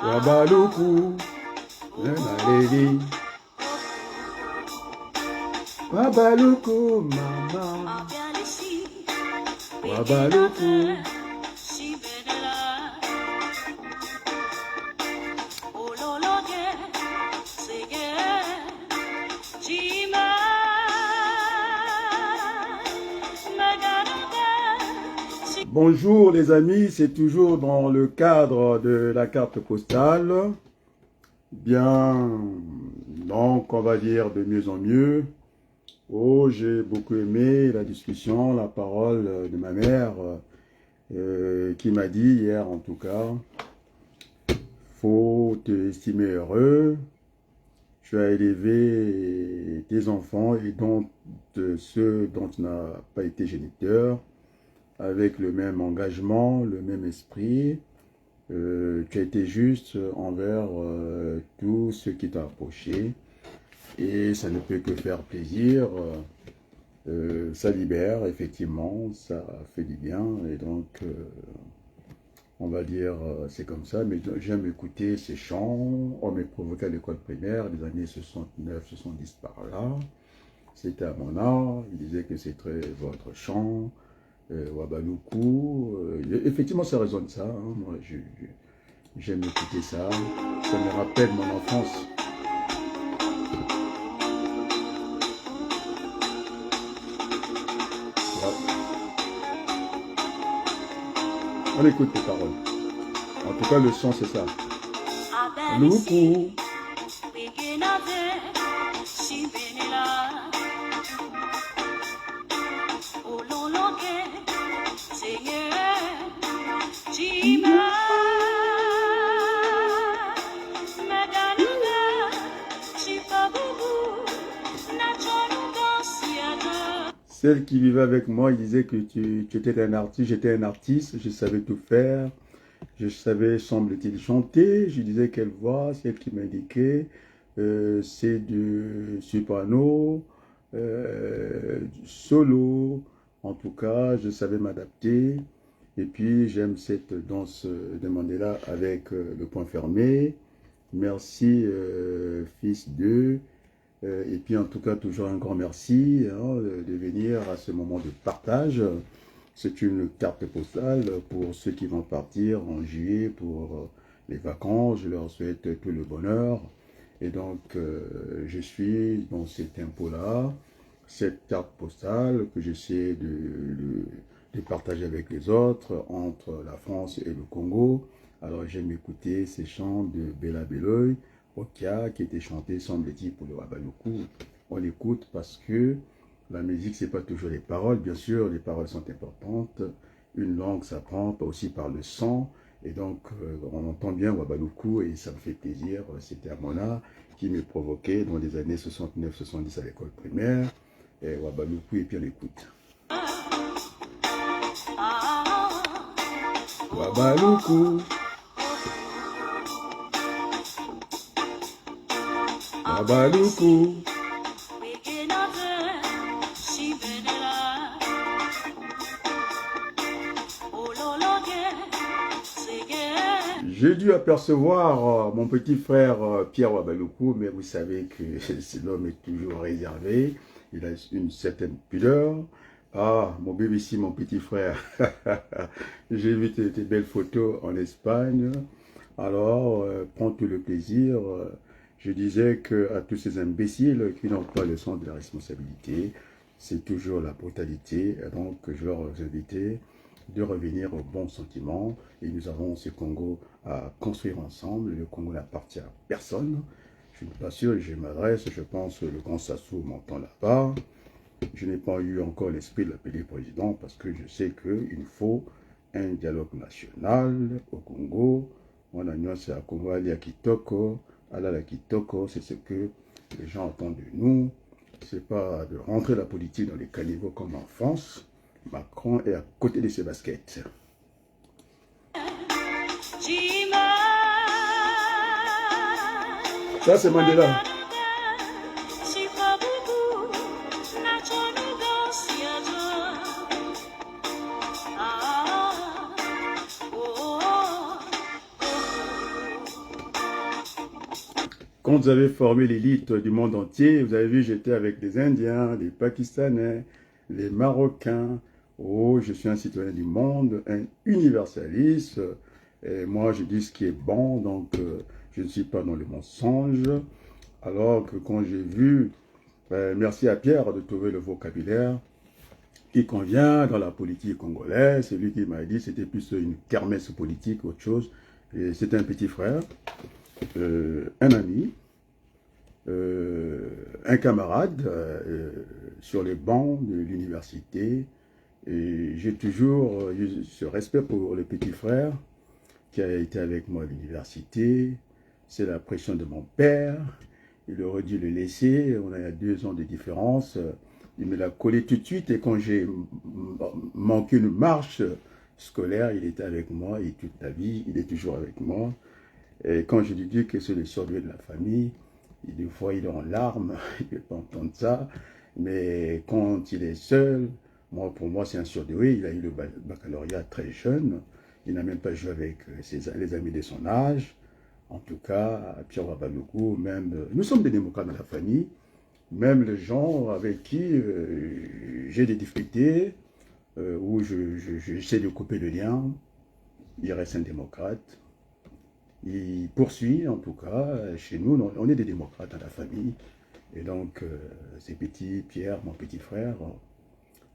Wabaluku, Naledi. Wabaluku, mama. Wabaluku. Bonjour les amis, c'est toujours dans le cadre de la carte postale. Bien, donc on va dire de mieux en mieux. Oh, j'ai beaucoup aimé la discussion, la parole de ma mère qui m'a dit hier en tout cas, faut te estimer heureux. Tu as élevé tes enfants et dont ceux dont tu n'as pas été géniteur, avec le même engagement, le même esprit. Tu as été juste envers tout ce qui t'a approché. Et ça ne peut que faire plaisir. Ça libère, effectivement, ça fait du bien. Et donc, on va dire, c'est comme ça. Mais j'aime écouter ces chants. On m'a provoqué à l'école primaire, les années 69, 70 par là. C'était à mon âge. Il disait que c'est très votre chant. Wabaluku, effectivement ça résonne ça, hein. Moi j'aime écouter ça, ça me rappelle mon enfance. Voilà. On écoute les paroles, en tout cas le son c'est ça. Luku. Celle qui vivait avec moi, il disait que tu étais un artiste, j'étais un artiste, je savais tout faire, je savais, semble-t-il, chanter, je disais quelle voix, c'est elle qui m'indiquait, c'est du soprano, du solo, en tout cas, je savais m'adapter, et puis j'aime cette danse de Mandela avec le point fermé, merci fils de... Et puis en tout cas, toujours un grand merci hein, de venir à ce moment de partage. C'est une carte postale pour ceux qui vont partir en juillet pour les vacances. Je leur souhaite tout le bonheur. Et donc, je suis dans cet impôt-là, cette carte postale que j'essaie de partager avec les autres entre la France et le Congo. Alors, j'aime écouter ces chants de Bella Beloy, Okia, qui était chanté, semble-t-il, pour le Wabaluku. On l'écoute parce que la musique, c'est pas toujours les paroles. Bien sûr, les paroles sont importantes. Une langue s'apprend pas aussi par le son. Et donc, on entend bien Wabaluku et ça me fait plaisir. C'était Amona qui me provoquait dans les années 69-70 à l'école primaire. Et Wabaluku, et puis on l'écoute. Wabaluku. Wabaluku. J'ai dû apercevoir mon petit frère Pierre Wabaluku, mais vous savez que l'homme est toujours réservé, il a une certaine pudeur. Ah, mon bébé ici, mon petit frère, j'ai vu tes belles photos en Espagne, alors prends tout le plaisir. Je disais qu'à tous ces imbéciles qui n'ont pas le sens de la responsabilité, c'est toujours la brutalité. Donc, je leur invite de revenir au bon sentiment. Et nous avons ce Congo à construire ensemble. Le Congo n'appartient à personne. Je ne suis pas sûr, je m'adresse, je pense que le grand Sassou m'entend là-bas. Je n'ai pas eu encore l'esprit de l'appeler président parce que je sais qu'il faut un dialogue national au Congo. On a nuancé à Congo, à Kitoko. La Kitoko, c'est ce que les gens attendent de nous. C'est pas de rentrer la politique dans les caniveaux comme en France. Macron est à côté de ses baskets. Ça, c'est Mandela. Quand vous avez formé l'élite du monde entier, vous avez vu, j'étais avec les Indiens, les Pakistanais, les Marocains. Oh, je suis un citoyen du monde, un universaliste. Et moi, je dis ce qui est bon, donc je ne suis pas dans le mensonge. Alors que quand j'ai vu, merci à Pierre de trouver le vocabulaire qui convient dans la politique congolaise, c'est lui qui m'a dit que c'était plus une kermesse politique, autre chose. C'était un petit frère, un ami, un camarade sur les bancs de l'université. Et j'ai toujours eu ce respect pour le petit frère qui a été avec moi à l'université. C'est la pression de mon père. Il aurait dû le laisser. On a 2 ans de différence. Il me l'a collé tout de suite. Et quand j'ai manqué une marche scolaire, il était avec moi. Et toute la vie, il est toujours avec moi. Et quand je lui dis que c'est le surdoué de la famille, des fois il est en larmes, il ne peut pas entendre ça. Mais quand il est seul, pour moi c'est un surdoué. Il a eu le baccalauréat très jeune. Il n'a même pas joué avec les amis de son âge. En tout cas, Pierre Wabalougou, même, nous sommes des démocrates dans la famille. Même les gens avec qui j'ai des difficultés, où j'essaie de couper le lien, il reste un démocrate. Il poursuit, en tout cas, chez nous, on est des démocrates dans la famille. Et donc, c'est petit, Pierre, mon petit frère,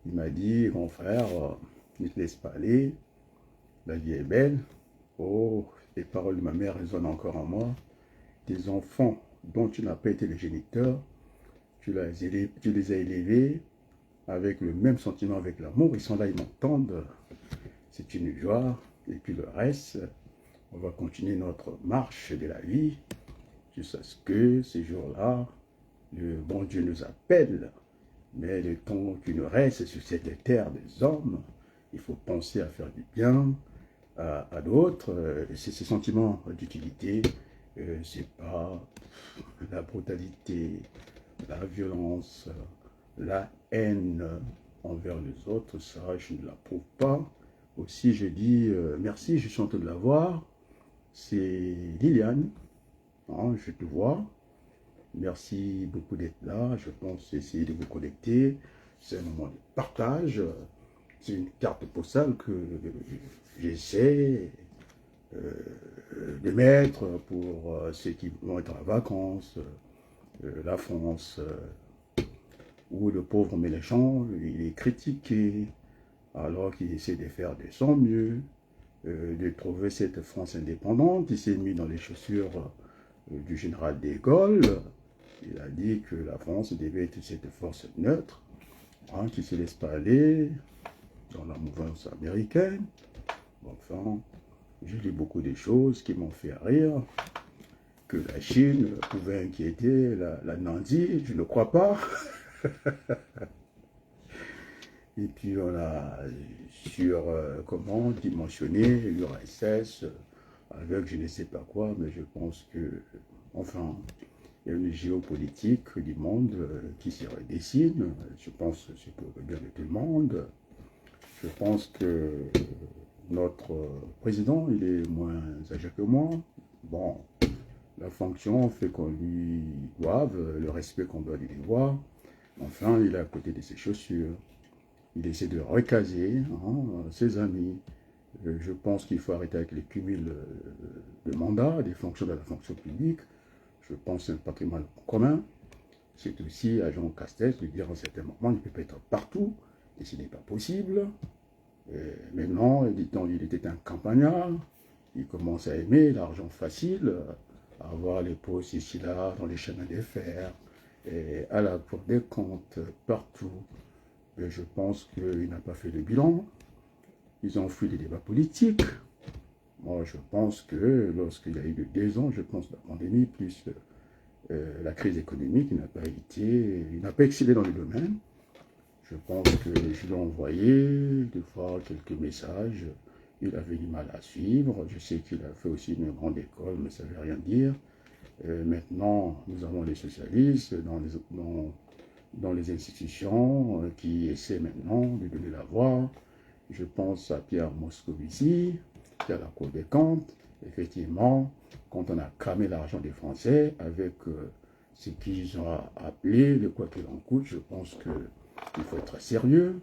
il m'a dit, grand frère, ne te laisse pas aller, la vie est belle. Oh, les paroles de ma mère résonnent encore en moi. Tes enfants dont tu n'as pas été le géniteur, tu les as élevés avec le même sentiment, avec l'amour. Ils sont là, ils m'entendent. C'est une joie. Et puis le reste, on va continuer notre marche de la vie jusqu'à ce que ces jours-là, le bon Dieu nous appelle. Mais le temps qui nous reste sur cette terre des hommes, il faut penser à faire du bien à d'autres. C'est ces sentiments d'utilité. C'est pas la brutalité, la violence, la haine envers les autres. Ça, je ne l'approuve pas. Aussi, je dis merci, je suis en train de la voir. C'est Liliane, hein, je te vois. Merci beaucoup d'être là. Je pense essayer de vous connecter. C'est un moment de partage. C'est une carte postale que j'essaie de mettre pour ceux qui vont être en vacances. La France, où le pauvre Mélenchon, il est critiqué, alors qu'il essaie de faire de son mieux, de trouver cette France indépendante. Il s'est mis dans les chaussures du général de Gaulle. Il a dit que la France devait être cette force neutre, hein, qui ne se laisse pas aller dans la mouvance américaine. Enfin, j'ai lu beaucoup de choses qui m'ont fait rire, que la Chine pouvait inquiéter la Namibie, je ne crois pas. Et puis on a sur comment dimensionner l'URSS avec je ne sais pas quoi, mais je pense que, enfin, il y a une géopolitique du monde qui se redessine. Je pense que c'est pour le bien de tout le monde. Je pense que notre président, il est moins âgé que moi. Bon, la fonction fait qu'on lui doive le respect qu'on doit lui devoir. Enfin, il est à côté de ses chaussures. Il essaie de recaser ses amis. Je pense qu'il faut arrêter avec les cumuls de mandats, des fonctions de la fonction publique. Je pense que c'est un patrimoine commun. C'est aussi à Jean Castex de dire à un certain moment, il ne peut pas être partout, et ce n'est pas possible. Maintenant, il était un campagnard, il commence à aimer l'argent facile, à avoir les postes ici, là, dans les chemins de fer, et à la Cour des comptes, partout. Et je pense qu'il n'a pas fait de bilan. Ils ont fui des débats politiques. Moi, je pense que lorsqu'il y a eu de 2 ans, je pense, la pandémie, plus la crise économique, il n'a pas excellé dans le domaine. Je pense que je lui ai envoyé des fois quelques messages. Il avait du mal à suivre. Je sais qu'il a fait aussi une grande école, mais ça ne veut rien dire. Maintenant, nous avons les socialistes dans les institutions qui essaient maintenant de donner la voix. Je pense à Pierre Moscovici, qui est à la Cour des comptes. Effectivement, quand on a cramé l'argent des Français avec ce qu'ils ont appelé le quoi qu'il en coûte, je pense qu'il faut être sérieux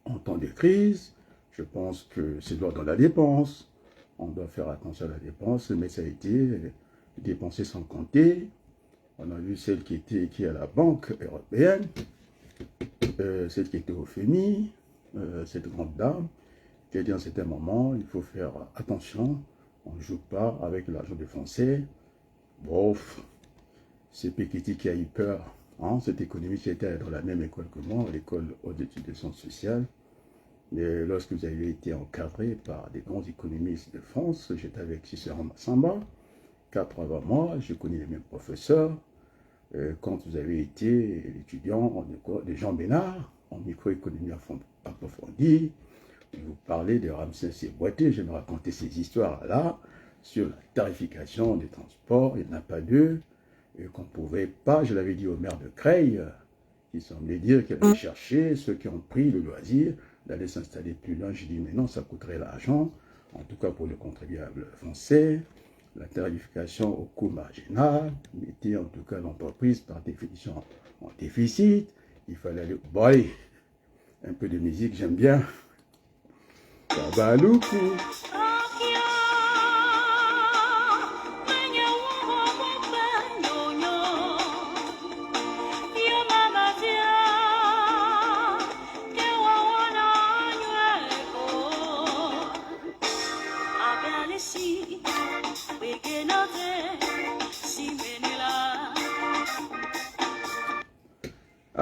en temps de crise. Je pense que c'est droit dans la dépense. On doit faire attention à la dépense, mais ça a été dépensé sans compter. On a vu celle qui est à la Banque européenne, celle qui était au FMI, cette grande dame, qui a dit à un certain moment, il faut faire attention, on ne joue pas avec l'argent des Français. Bon, c'est Piketty qui a eu peur. Hein, cette économiste qui était dans la même école que moi, l'école haute d'études de sciences sociales. Mais lorsque vous avez été encadré par des grands économistes de France, j'étais avec Cicéron Massamba, 4 avant moi, je connais les mêmes professeurs. Quand vous avez été étudiant de Jean Bénard, en microéconomie approfondie, vous parlez de Ramsès et Boité, je me racontais ces histoires-là sur la tarification des transports, il n'y en a pas deux, et qu'on ne pouvait pas, je l'avais dit au maire de Creil, qui semblait dire qu'elle allait chercher ceux qui ont pris le loisir d'aller s'installer plus loin. J'ai dit, mais non, ça coûterait l'argent, en tout cas pour le contribuable français. La tarification au coût marginal mettait en tout cas l'entreprise par définition en déficit. Il fallait aller... Bon, allez, un peu de musique, j'aime bien. Tabaloukou.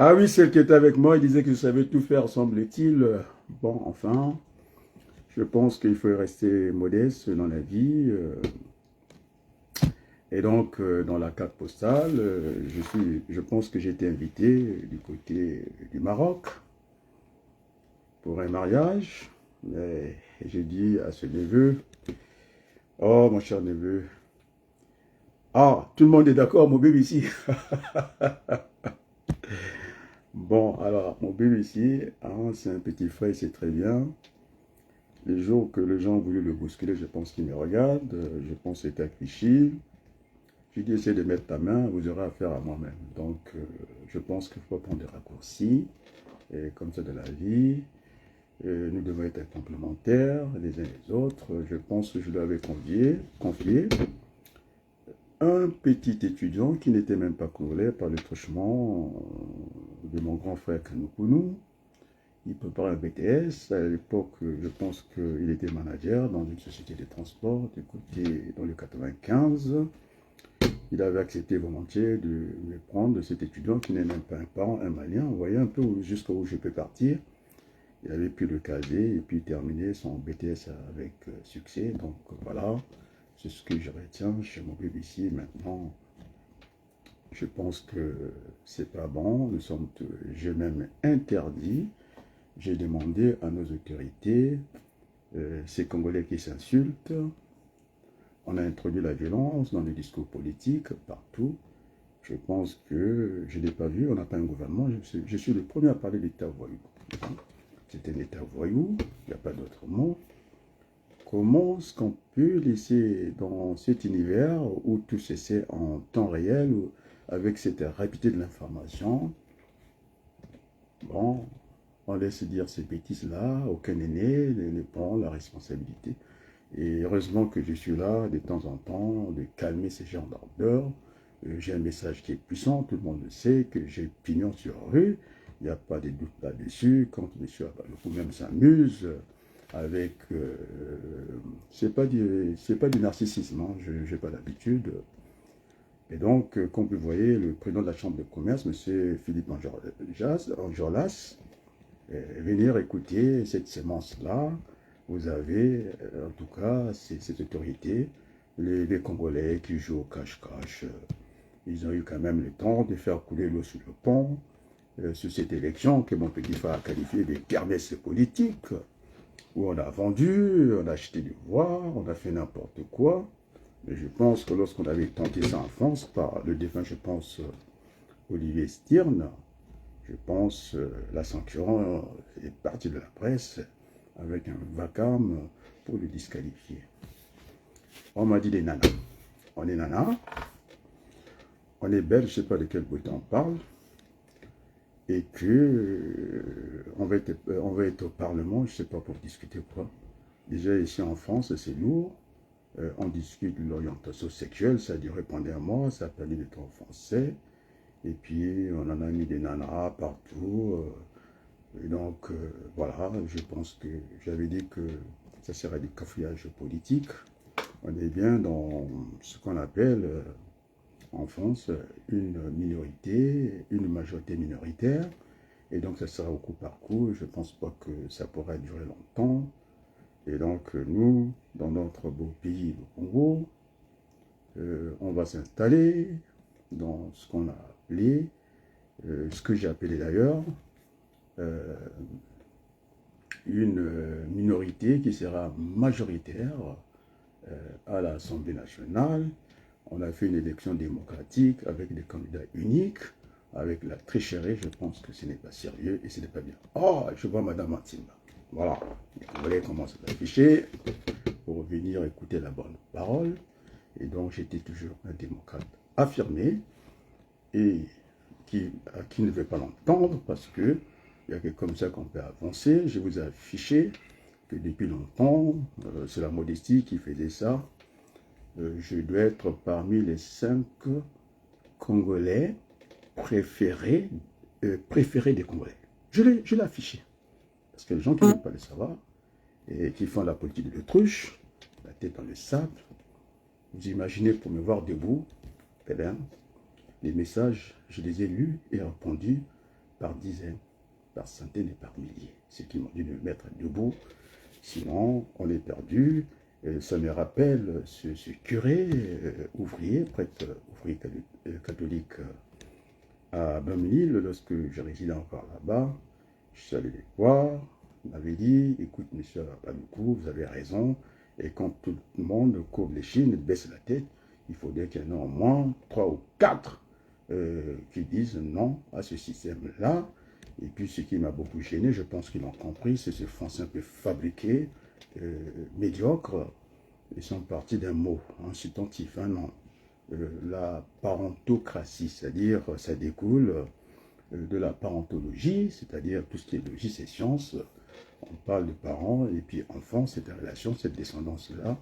Ah oui, celle qui était avec moi, il disait que je savais tout faire, semble-t-il. Bon, enfin, je pense qu'il faut rester modeste dans la vie. Et donc, dans la carte postale, je pense que j'ai été invité du côté du Maroc pour un mariage. Mais j'ai dit à ce neveu, oh mon cher neveu, ah, tout le monde est d'accord, mon bébé ici. Bon, alors, mon bébé ici, hein, c'est un petit frère, c'est très bien. Les jours que les gens ont voulu le bousculer, je pense qu'il me regarde. Je pense que c'était à Clichy. J'ai dit, essaie de mettre ta main, vous aurez affaire à moi-même. Donc, je pense qu'il faut prendre des raccourcis, et comme ça de la vie. Nous devons être complémentaires les uns les autres. Je pense que je lui avais confié un petit étudiant qui n'était même pas congolais par le truchement de mon grand frère Kanoukoulou. Il préparait un BTS. À l'époque, je pense qu'il était manager dans une société de transport du côté dans le 95. Il avait accepté volontiers de me prendre cet étudiant qui n'est même pas un parent, un malien. Vous voyez un peu jusqu'où je peux partir. Il avait pu le caser et puis terminer son BTS avec succès. Donc voilà, c'est ce que je retiens chez mon BBC maintenant. Je pense que c'est pas bon. J'ai même interdit. J'ai demandé à nos autorités, ces Congolais qui s'insultent, on a introduit la violence dans les discours politiques partout. Je pense que je n'ai pas vu, on n'a pas un gouvernement. Je suis le premier à parler d'État voyou. C'est un État voyou, il n'y a pas d'autre mot. Comment est-ce qu'on peut laisser dans cet univers où tout se sait en temps réel, avec cette rapidité de l'information, bon, on laisse dire ces bêtises-là, aucun aîné ne prend la responsabilité. Et heureusement que je suis là de temps en temps, de calmer ces gens d'ardeur. J'ai un message qui est puissant, tout le monde le sait, que j'ai pignon sur rue, il n'y a pas de doute là-dessus. Quand M. Abaloko même s'amuse avec... c'est pas du narcissisme, hein, je n'ai pas l'habitude. Et donc, comme vous voyez, le président de la Chambre de commerce, M. Philippe Enjolras, venir écouter cette sémence-là. Vous avez, en tout cas, cette autorité, les Congolais qui jouent au cache-cache. Ils ont eu quand même le temps de faire couler l'eau sous le pont sur cette élection que mon petit frère a qualifiée de kermesse politique, où on a vendu, on a acheté du voix, on a fait n'importe quoi. Mais je pense que lorsqu'on avait tenté ça en France, par le défunt, je pense, Olivier Stirn, je pense, la sanction est partie de la presse avec un vacarme pour le disqualifier. On m'a dit des nanas. On est nanas, on est belle, je ne sais pas de quel bout on parle, et que on va être au Parlement, je ne sais pas pour discuter quoi. Déjà ici en France, c'est lourd. On discute de l'orientation sexuelle, ça a dû répondre à moi, ça a permis d'être en français. Et puis, on en a mis des nanas partout. Et donc, voilà, je pense que j'avais dit que ça serait du cafouillage politique. On est bien dans ce qu'on appelle en France une minorité, une majorité minoritaire. Et donc, ça sera au coup par coup. Je ne pense pas que ça pourra durer longtemps. Et donc, nous, dans notre beau pays, le Congo, on va s'installer dans ce qu'on a appelé, ce que j'ai appelé d'ailleurs, euh, une minorité qui sera majoritaire à l'Assemblée nationale. On a fait une élection démocratique avec des candidats uniques, avec la tricherie. Je pense que ce n'est pas sérieux et ce n'est pas bien. Oh, je vois Madame Matimba. Voilà, vous voyez comment ça s'afficher pour venir écouter la bonne parole. Et donc, j'étais toujours un démocrate affirmé et qui ne veut pas l'entendre parce que il n'y a que comme ça qu'on peut avancer. Je vous ai affiché que depuis longtemps, c'est la modestie qui faisait ça. Je dois être parmi les 5 Congolais préférés des Congolais. Je l'ai affiché. Parce que les gens qui ne veulent pas le savoir et qui font la politique de l'autruche, la tête dans le sable, vous imaginez pour me voir debout, eh bien, les messages, je les ai lus et répondus par dizaines, par centaines et par milliers. Ceux qui m'ont dit de me mettre debout, sinon on est perdu. Ça me rappelle ce curé ouvrier, prêtre ouvrier catholique à Bamilil, lorsque je résidais encore là-bas. Je suis allé les voir, il m'avait dit, écoute monsieur Paloukou, vous avez raison, et quand tout le monde courbe les chines, baisse la tête, il faudrait qu'il y en ait au moins 3 ou 4 qui disent non à ce système-là. Et puis ce qui m'a beaucoup gêné, je pense qu'ils l'ont compris, c'est ce français un peu fabriqué, médiocre. Ils sont partis d'un mot, un substantif, un nom. La parentocratie, c'est-à-dire ça découle de la parentologie, c'est-à-dire tout ce qui est logique, c'est science. On parle de parents et puis enfants, cette relation, cette descendance-là.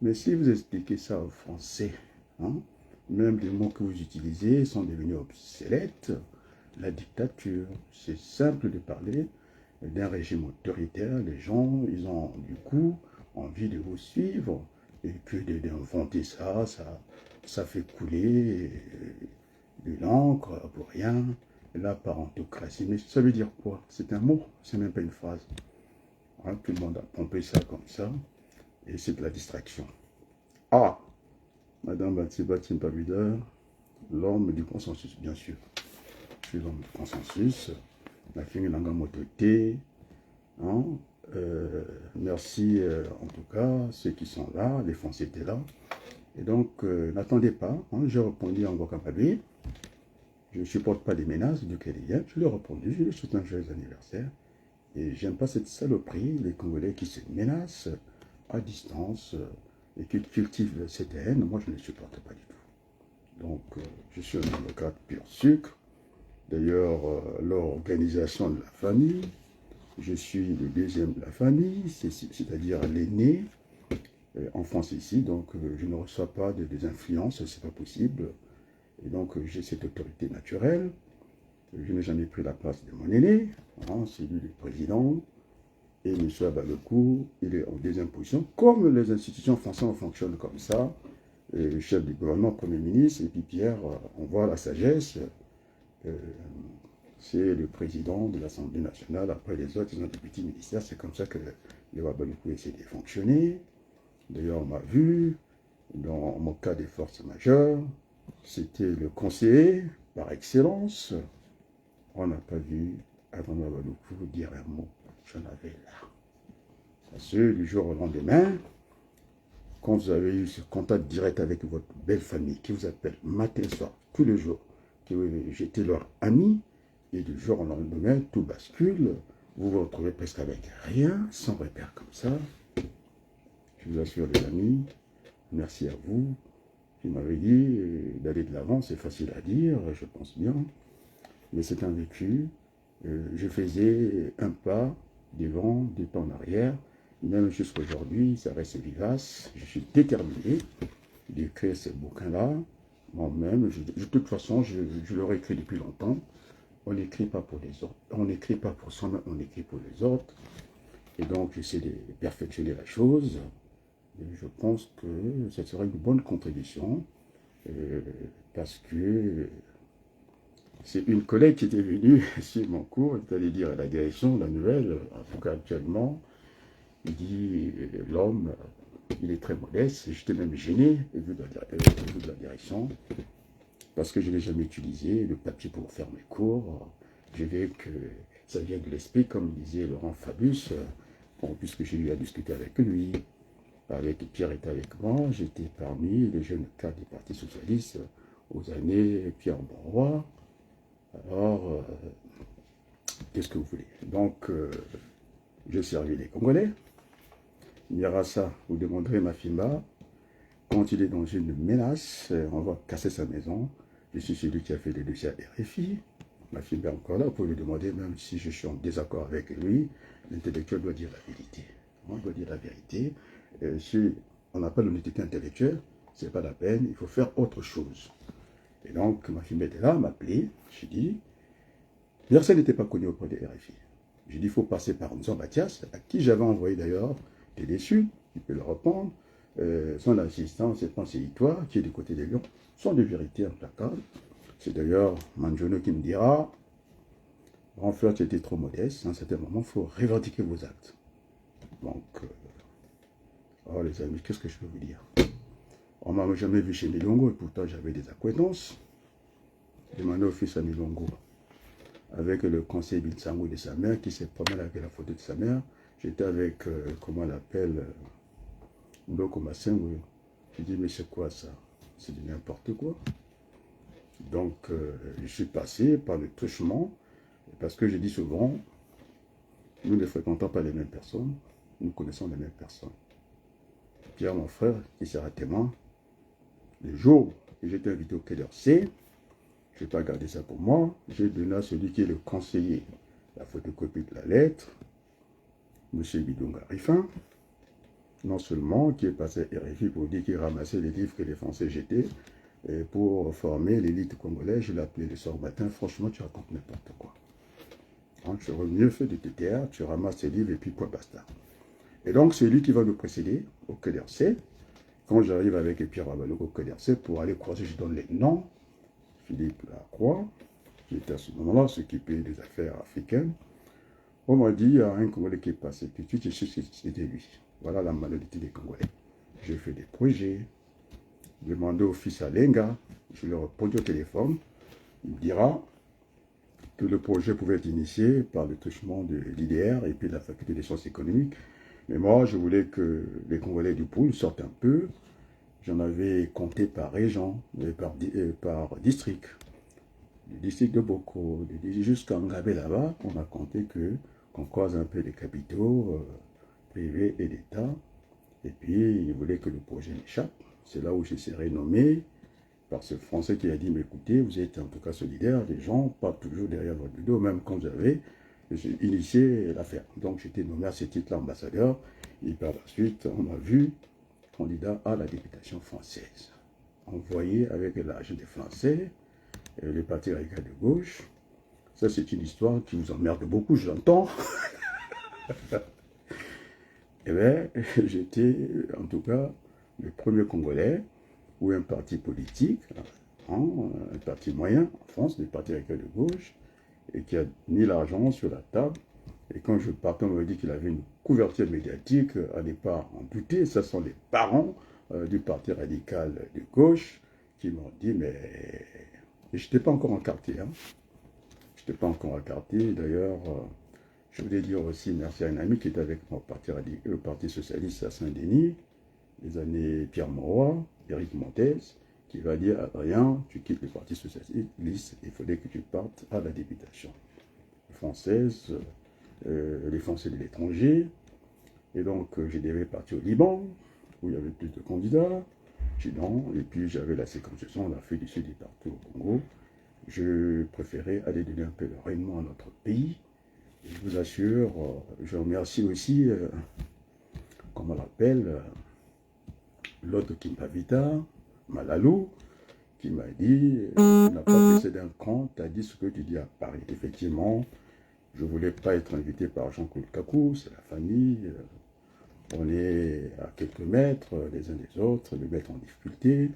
Mais si vous expliquez ça aux Français, hein, même les mots que vous utilisez sont devenus obsolètes. La dictature, c'est simple de parler d'un régime autoritaire. Les gens, ils ont du coup envie de vous suivre et que d'inventer ça, ça fait couler de l'encre pour rien. La parentocratie, mais ça veut dire quoi? C'est un mot, c'est même pas une phrase. Hein, tout le monde a pompé ça comme ça, et c'est de la distraction. Ah, Madame Batiba Timpavida, l'homme du consensus, bien sûr. Je suis l'homme du consensus. La fille Nanga Mototé. Hein, merci en tout cas ceux qui sont là, les Français étaient là. Et donc, n'attendez pas, hein, j'ai répondu en vocabulaire. Je ne supporte pas les menaces du Kélien. Je lui ai répondu, je lui souhaite un joyeux anniversaire. Et j'aime pas cette saloperie, les Congolais qui se menacent à distance et qui cultivent cette haine. Moi, je ne le supporte pas du tout. Donc, je suis un démocrate pur sucre. D'ailleurs, l'organisation de la famille, je suis le deuxième de la famille, c'est-à-dire l'aîné en France ici. Donc, je ne reçois pas des influences, c'est pas possible. Et donc, j'ai cette autorité naturelle. Je n'ai jamais pris la place de mon aîné, hein, c'est lui le président. Et M. Abalokou, il est en deuxième position. Comme les institutions françaises fonctionnent comme ça, le chef du gouvernement, Premier ministre, et puis Pierre, on voit la sagesse. C'est le président de l'Assemblée nationale. Après les autres, ils ont des petits ministères. C'est comme ça que le Abalokou essaie de fonctionner. D'ailleurs, on m'a vu, dans mon cas des forces majeures, c'était le conseiller par excellence. On n'a pas vu Adam Abalokou dire un mot. J'en avais là. Parce que du jour au lendemain, quand vous avez eu ce contact direct avec votre belle famille, qui vous appelle matin et soir, tous les jours, que j'étais leur ami, et du jour au lendemain, tout bascule, vous vous retrouvez presque avec rien, sans repère comme ça. Je vous assure les amis, merci à vous. Il m'avait dit d'aller de l'avant, c'est facile à dire, je pense bien, mais c'est un vécu. Je faisais un pas devant, deux pas en arrière, même jusqu'à aujourd'hui, ça reste vivace. Je suis déterminé d'écrire ce bouquin-là, moi-même. De toute façon, je l'aurais écrit depuis longtemps. On n'écrit pas pour les autres, on n'écrit pas pour soi-même, on écrit pour les autres. Et donc, j'essaie de perfectionner la chose. Et je pense que ce serait une bonne contribution parce que c'est une collègue qui était venue sur mon cours, elle est allée dire à la direction, la nouvelle, en tout cas actuellement, il dit l'homme, il est très modeste, j'étais même gêné vu de la direction, parce que je n'ai jamais utilisé le papier pour faire mes cours. Je veux que ça vienne de l'esprit, comme disait Laurent Fabius, bon, puisque j'ai eu à discuter avec lui. Avec Pierre était avec moi, j'étais parmi les jeunes cadres du Parti Socialiste aux années Pierre Bonroy. Alors, qu'est-ce que vous voulez? Donc, j'ai servi les Congolais. Mirassa, vous demanderez ma FIMA. Quand il est dans une menace, on va casser sa maison. Je suis celui qui a fait les dossiers à RFI. Ma FIMA est encore là, vous pouvez lui demander, même si je suis en désaccord avec lui, l'intellectuel doit dire la vérité. On doit dire la vérité. Si on n'a pas l'honnêteté intellectuelle, ce n'est pas la peine, il faut faire autre chose. Et donc, ma fille était là, m'a appelé, j'ai dit, personne n'était pas connu auprès de RFI. J'ai dit, il faut passer par Nzan Mathias, à qui j'avais envoyé d'ailleurs des déçus, il peut le reprendre. Son assistant, c'est Pensée Itoile, qui est du côté des Lions, sont des vérités implacables. C'est d'ailleurs Manjono qui me dira, en fait, tu étais trop modeste, à un certain moment, il faut revendiquer vos actes. Donc, oh les amis, qu'est-ce que je peux vous dire? On ne m'a jamais vu chez Milongo et pourtant j'avais des acquaintances. J'ai demandé au fils à Milongo, avec le conseil Bilsango de sa mère, qui s'est promené avec la photo de sa mère. J'étais avec, comment on l'appelle, Ndoko Massengo. J'ai dit, mais c'est quoi ça? C'est du n'importe quoi. Donc, je suis passé par le truchement, parce que je dis souvent, nous ne fréquentons pas les mêmes personnes, nous connaissons les mêmes personnes. Pierre, mon frère, qui sera témoin, le jour où j'étais invité au Quai d'Orsay, je n'ai pas gardé ça pour moi, j'ai donné à celui qui est le conseiller la photocopie de la lettre, M. Bidonga Rifin, non seulement qui est passé à RFI pour dire qu'il ramassait les livres que les Français jetaient, et pour former l'élite congolaise, je l'ai appelé le soir matin, franchement tu racontes n'importe quoi. Hein, tu aurais mieux fait de te taire, tu ramasses tes livres et puis quoi basta. Et donc c'est lui qui va nous précéder au Quai d'Orsay. Quand j'arrive avec Pierre Babalouk au Quai d'Orsay pour aller croiser, je donne les noms. Philippe Lacroix, qui était à ce moment-là s'occupait des affaires africaines. On m'a dit, il y a un Congolais qui est passé, puis tu sais que c'était lui. Voilà la malhonnêteté des Congolais. J'ai fait des projets, demandé au fils Alenga, je le reprends au téléphone, il me dira que le projet pouvait être initié par le truchement de l'IDR et puis de la faculté des sciences économiques. Mais moi, je voulais que les Congolais du Poul sortent un peu. J'en avais compté par région, par district. Le district de Boko, jusqu'à Ngabé là-bas, on a compté qu'on croise un peu les capitaux privés et d'État. Et puis, il voulait que le projet échappe. C'est là où je serai nommé par ce Français qui a dit, mais écoutez, vous êtes en tout cas solidaire, les gens partent toujours derrière votre dos, même quand j'avais initié l'affaire. Donc, j'étais nommé à ce titre-là ambassadeur. Et par la suite, on m'a vu candidat à la députation française. Envoyé avec l'argent des Français, le parti radical de gauche. Ça, c'est une histoire qui nous emmerde beaucoup, j'entends. Eh bien, j'étais, en tout cas, le premier Congolais où un parti politique, hein, un parti moyen en France, le parti radical de gauche, et qui a mis l'argent sur la table. Et quand je partais, on m'a dit qu'il avait une couverture médiatique, à ne pas en douter. Ce sont les parents du parti radical de gauche qui m'ont dit, mais je n'étais pas encore encarté. Hein. Je n'étais pas encore encarté. D'ailleurs, je voulais dire aussi merci à un ami qui était avec mon parti, le Parti Socialiste à Saint-Denis, les années Pierre Mauroy, Éric Montez, qui va dire, Adrien, tu quittes le Parti Socialiste, il fallait que tu partes à la députation française, les Français de l'étranger. Et donc, je devais partir au Liban, où il y avait plus de candidats. Occident, et puis j'avais la séquenciation en Afrique du Sud et partout au Congo. Je préférais aller donner un peu de rayonnement à notre pays. Et je vous assure, je remercie aussi, comment on l'appelle, l'autre qui m'invita, Malalou, qui m'a dit, tu n'as pas baissé d'un cran, tu as dit ce que tu dis à Paris. Effectivement, je ne voulais pas être invité par Jean-Claude Kakou, c'est la famille, on est à quelques mètres les uns des autres, me mettre en difficulté.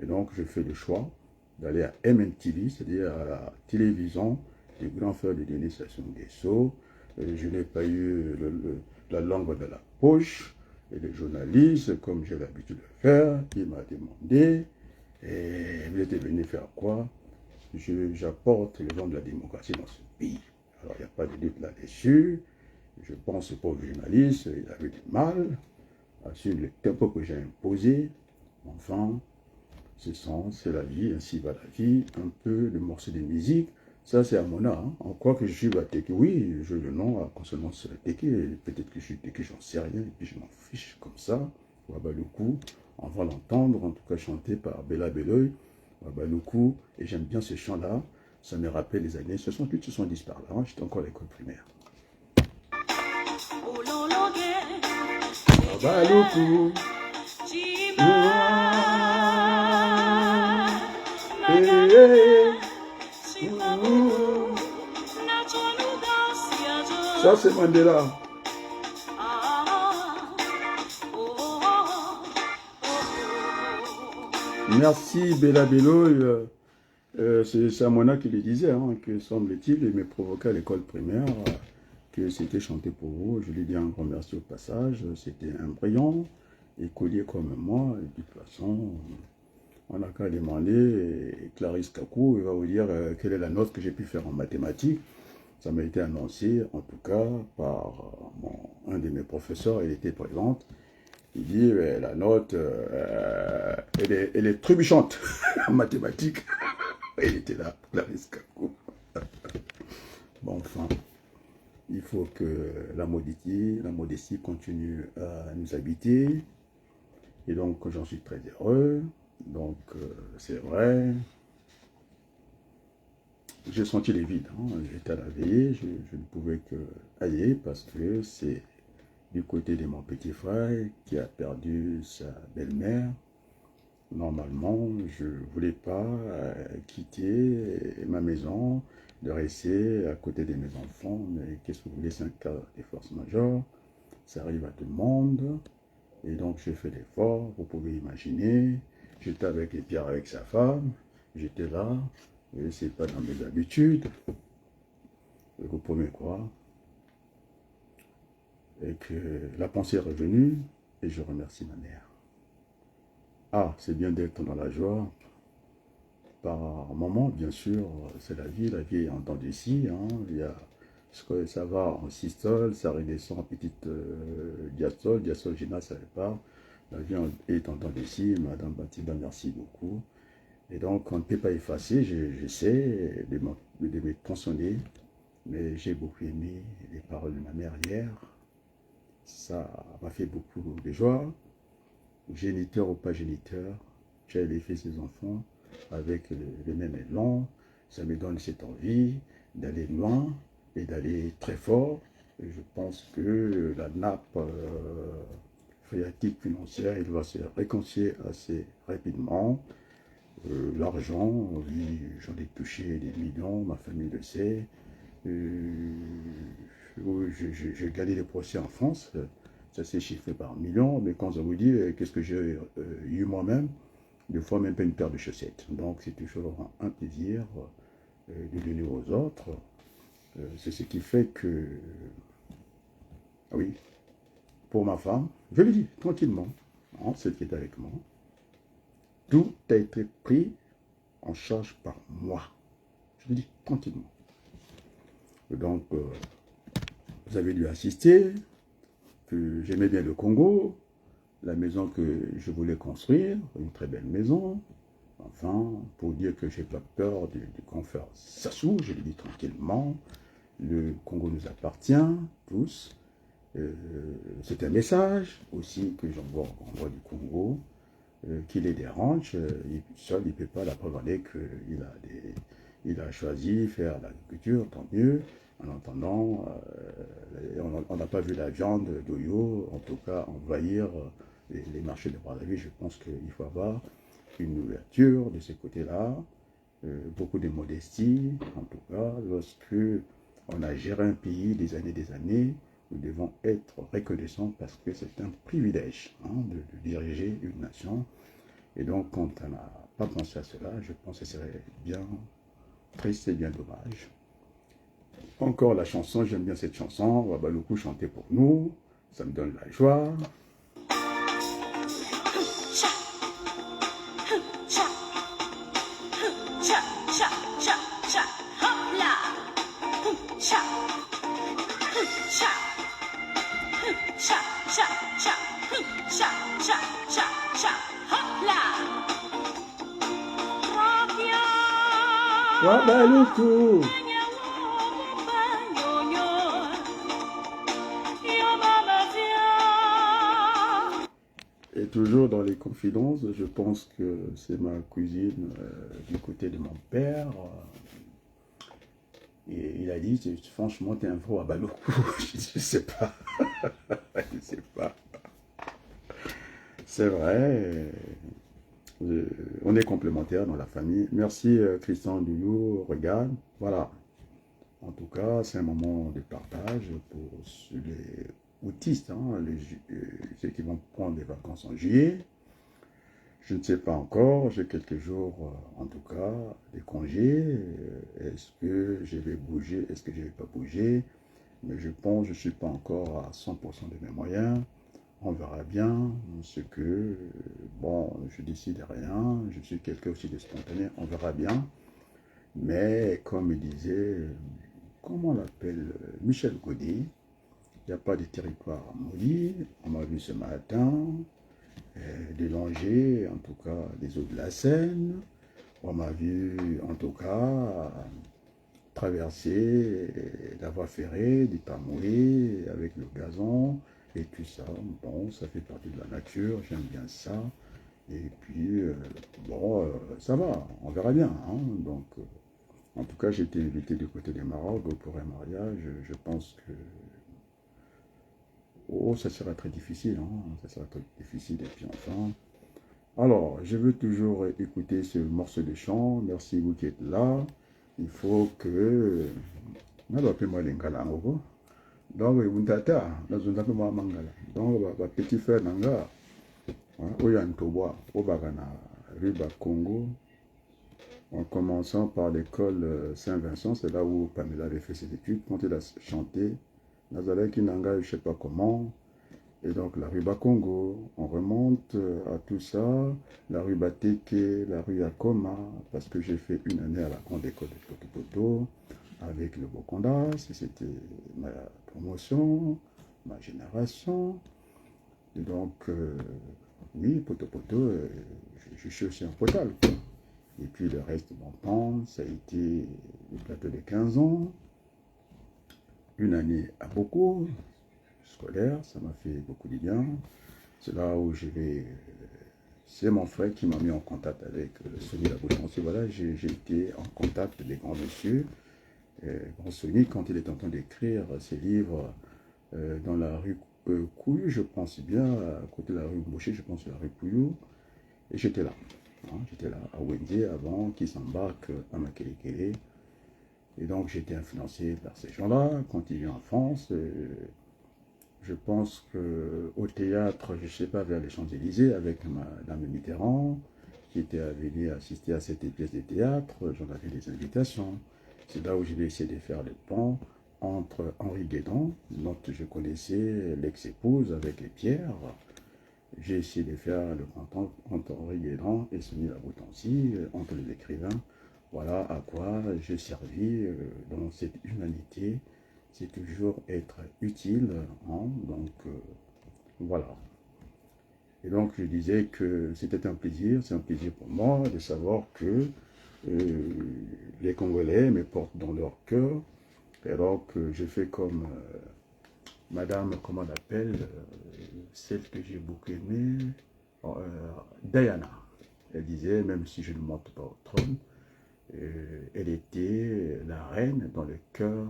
Et donc, je fais le choix d'aller à MNTV, c'est-à-dire à la télévision du grand frère de Denis Sassou Nguesso. Je n'ai pas eu la langue de la poche. Et le journaliste, comme j'ai l'habitude de faire, il m'a demandé, et vous êtes venu faire quoi? J'apporte le vent de la démocratie dans ce pays. Alors, il n'y a pas de doute là-dessus. Je pense que pour le journaliste, il avait du mal à suivre le tempo que j'ai imposé. Enfin, c'est la vie, ainsi va la vie. Un peu de morceaux de musique, ça c'est à mon art. Hein. On croit que je suis Bateke. Oui, je le nom à consonance Teke. Peut-être que je suis Teke, j'en sais rien. Et puis je m'en fiche comme ça. Wabaloukou, on va l'entendre, en tout cas chanté par Bella Beloy. Wabaloukou, et j'aime bien ce chant-là. Ça me rappelle les années 68, 70 par là. Hein. J'étais encore à l'école primaire. Wabaloukou. Ça c'est Mandela. Merci Bella Beloy. C'est Samona qui le disait, hein, que semble-t-il, il me provoquait à l'école primaire, que c'était chanté pour vous. Je lui dis un grand merci au passage. C'était un brillant écolier comme moi. Et de toute façon, on n'a qu'à demander. Et Clarisse Kakou, il va vous dire quelle est la note que j'ai pu faire en mathématiques. Ça m'a été annoncé, en tout cas, par un de mes professeurs. Il était présent. Il dit, la note, elle est trébuchante en mathématiques. Il était là, Clarisse Kakou. Bon, enfin, il faut que la modestie continue à nous habiter. Et donc, j'en suis très heureux. Donc, c'est vrai. J'ai senti les vides. Hein. J'étais à la veillée, je ne pouvais que aller parce que c'est du côté de mon petit frère qui a perdu sa belle-mère. Normalement, je ne voulais pas quitter ma maison, de rester à côté de mes enfants. Mais qu'est-ce que vous voulez, c'est un cas de force majeure. Ça arrive à tout le monde. Et donc, j'ai fait l'effort, vous pouvez imaginer. J'étais avec les Pierre, avec sa femme. J'étais là. Et c'est pas dans mes habitudes. Et vous pouvez croire. Et que la pensée est revenue. Et je remercie ma mère. Ah, c'est bien d'être dans la joie. Par moment, bien sûr, c'est la vie est en temps d'ici. Hein. Il y a ce que ça va en systole, ça redescend en petite diastole, diastole générale, ça repart. La vie est en temps d'ici. Madame Batiba, merci beaucoup. Et donc, on ne peut pas effacer, j'essaie de me tronçonner, mais j'ai beaucoup aimé les paroles de ma mère hier. Ça m'a fait beaucoup de joie. Géniteur ou pas géniteur, j'ai élevé ses enfants avec le même élan. Ça me donne cette envie d'aller loin et d'aller très fort. Et je pense que la nappe phréatique financière, il va se réconcilier assez rapidement. L'argent, oui, j'en ai touché des millions, ma famille le sait. J'ai gagné des procès en France, ça s'est chiffré par millions, mais quand on vous dit qu'est-ce que j'ai eu moi-même, des fois même pas une paire de chaussettes. Donc c'est toujours un plaisir de donner aux autres. C'est ce qui fait que, oui, pour ma femme, je le dis tranquillement, hein, celle qui est avec moi, tout a été pris en charge par moi. Je le dis tranquillement. Donc, vous avez dû assister, que j'aimais bien le Congo, la maison que je voulais construire, une très belle maison. Enfin, pour dire que je n'ai pas peur du confrère Sassou, je le dis tranquillement, le Congo nous appartient, tous. C'est un message aussi que j'envoie du Congo. qui les dérange. Seul, il ne peut pas. La preuve en est il a choisi faire l'agriculture, tant mieux. En attendant, on n'a pas vu la viande d'Oyo, en tout cas, envahir les marchés de Brazzaville. Je pense qu'il faut avoir une ouverture de ce côté-là, beaucoup de modestie, en tout cas, lorsque on a géré un pays des années, nous devons être reconnaissants parce que c'est un privilège de diriger une nation. Et donc, quand on n'a pas pensé à cela, je pense que ce serait bien triste et bien dommage. Encore la chanson, j'aime bien cette chanson. Wabaloukou chanter pour nous, ça me donne la joie. Wabaloukou. Et toujours dans les confidences, je pense que c'est ma cousine du côté de mon père. Et il a dit, franchement, t'es un vrai Wabaloukou. Je sais pas. Je sais pas. C'est vrai. On est complémentaires dans la famille. Merci Christian Douyou, regarde. Voilà. En tout cas, c'est un moment de partage pour les autistes, ceux qui vont prendre des vacances en juillet. Je ne sais pas encore, j'ai quelques jours, en tout cas, des congés. Est-ce que je vais bouger, est-ce que je ne vais pas bouger? Mais je pense que je ne suis pas encore à 100% de mes moyens. On verra bien ce que, bon, je décide rien, je suis quelqu'un aussi de spontané, on verra bien. Mais comme il disait, comment on l'appelle, Michel Godé, il n'y a pas de territoire maudit. On m'a vu ce matin, des Langers, en tout cas des eaux de la Seine. On m'a vu, en tout cas, traverser la voie ferrée, du Tamoué, avec le gazon et tout ça. Bon, ça fait partie de la nature, j'aime bien ça. Et puis, bon, ça va, on verra bien. Donc, en tout cas, j'ai été invité du côté des Maroc pour un mariage. Je pense que oh, ça sera très difficile, ça sera très difficile. Et puis enfin, alors, je veux toujours écouter ce morceau de chant. Merci vous qui êtes là. Il faut que... moi l'engala. Donc, untata, dans un peu moi mangala. Donc, petit frère nanga, Oyantoboa, Obagana, Riba Congo, en commençant par l'école Saint-Vincent, c'est là où Pamela avait fait ses études. Quand il a chanté, Nazaleki Nanga, je ne sais pas comment, et donc la rue Bakongo, on remonte à tout ça, la rue Bateke, la rue Akoma, parce que j'ai fait une année à la grande école de Potopoto, avec le Bokonda, c'était ma promotion, ma génération. Et donc, oui, Potopoto, je suis aussi un potal. Et puis le reste de mon temps, ça a été le plateau de 15 ans, une année à beaucoup, scolaire, ça m'a fait beaucoup de bien. C'est là où je vais... C'est mon frère qui m'a mis en contact avec Sonny Laboutancy. Voilà, j'ai été en contact des grands messieurs. Grand Sonny, quand il est en train d'écrire ses livres dans la rue Couillou, je pense bien, à côté de la rue Boucher, je pense la rue Couillou. Et j'étais là. J'étais là à Wendy avant qu'il s'embarque à Makelekele. Et donc j'étais influencé par ces gens-là. Quand il vient en France, je pense qu'au théâtre, je ne sais pas, vers les Champs-Élysées, avec Madame Mitterrand, qui était venue assister à cette pièce de théâtre, j'en avais des invitations. C'est là où j'ai essayé de faire le pont entre Henri Guédon, dont je connaissais l'ex-épouse avec Pierre. J'ai essayé de faire le pont entre Henri Guédon et Sonny Laboutancy, entre les écrivains. Voilà à quoi j'ai servi dans cette humanité. C'est toujours être utile. Donc, voilà. Et donc, je disais que c'était un plaisir, c'est un plaisir pour moi de savoir que les Congolais me portent dans leur cœur. Et donc, je fais comme Madame, comment on l'appelle, celle que j'ai beaucoup aimée, Diana. Elle disait, même si je ne monte pas au trône, elle était la reine dans le cœur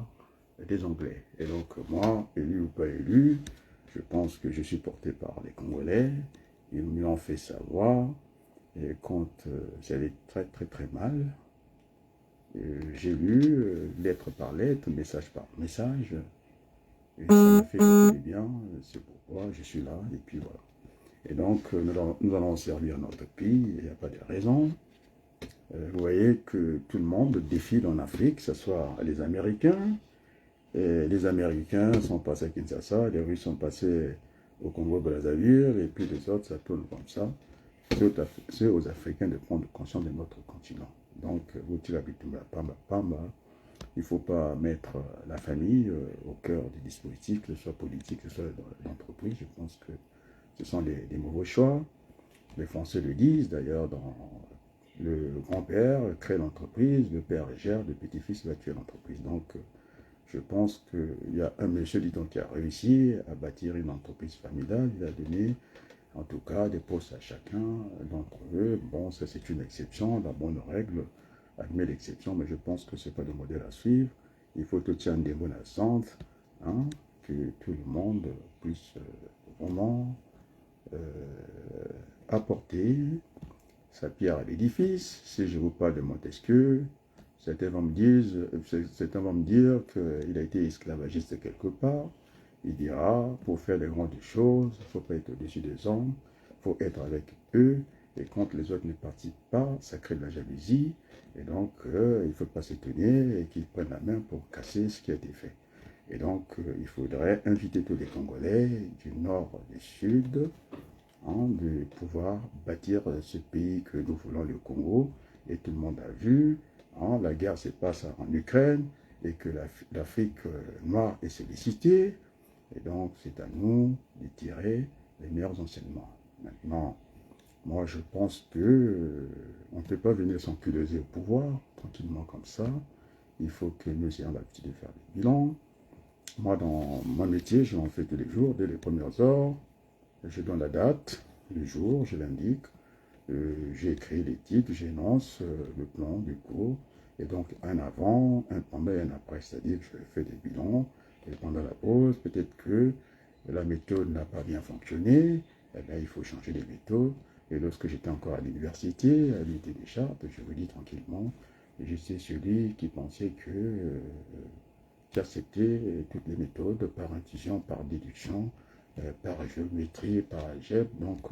des Anglais. Et donc moi, élu ou pas élu, je pense que je suis porté par les Congolais. Ils me l'ont fait savoir. Et quand j'allais très très très mal, j'ai lu lettre par lettre, message par message. Et ça m'a fait beaucoup de bien. C'est pourquoi je suis là. Et puis voilà. Et donc nous allons servir notre pays. Il n'y a pas de raison. Vous voyez que tout le monde défile en Afrique, que ce soit les Américains. Et les Américains sont passés à Kinshasa, les Russes sont passés au Congo-Brazzaville, et puis les autres, ça tourne comme ça. C'est aux Africains de prendre conscience de notre continent. Donc, vous qui habitez Pamba, il ne faut pas mettre la famille au cœur des dispositifs, que ce soit politique, que ce soit dans l'entreprise. Je pense que ce sont des mauvais choix. Les Français le disent, d'ailleurs, dans le grand-père crée l'entreprise, le père gère, le petit-fils va tuer l'entreprise. Donc, je pense qu'il y a un monsieur, dit-on, qui a réussi à bâtir une entreprise familiale. Il a donné, en tout cas, des postes à chacun d'entre eux. Bon, ça c'est une exception. La bonne règle admet l'exception, mais je pense que ce n'est pas le modèle à suivre. Il faut tout tirer des bonnes attentes, hein, que tout le monde puisse vraiment apporter sa pierre à l'édifice. Si je vous parle de Montesquieu, certains vont me dire qu'il a été esclavagiste quelque part. Il dira, pour faire de grandes choses, il ne faut pas être au-dessus des hommes, il faut être avec eux, et quand les autres ne participent pas, ça crée de la jalousie, et donc il ne faut pas s'étonner et qu'ils prennent la main pour casser ce qui a été fait. Et donc il faudrait inviter tous les Congolais, du nord au sud, de pouvoir bâtir ce pays que nous voulons, le Congo, et tout le monde a vu, la guerre se passe en Ukraine, et que l'Afrique noire est sollicitée, et donc c'est à nous de tirer les meilleurs enseignements. Maintenant, moi je pense que on ne peut pas venir s'enculoser au pouvoir, tranquillement comme ça, il faut que nous ayons l'habitude de faire des bilans. Moi, dans mon métier, je l'en fais tous les jours, dès les premières heures. Je donne la date, le jour, je l'indique, j'écris les titres, j'énonce le plan du cours, et donc un avant, un pendant et un après, c'est-à-dire que je fais des bilans, et pendant la pause, peut-être que la méthode n'a pas bien fonctionné, eh bien, il faut changer les méthodes, et lorsque j'étais encore à l'université, à l'unité des chartes, je vous dis tranquillement, j'étais celui qui pensait qui acceptait toutes les méthodes par intuition, par déduction, par géométrie, par algèbre, donc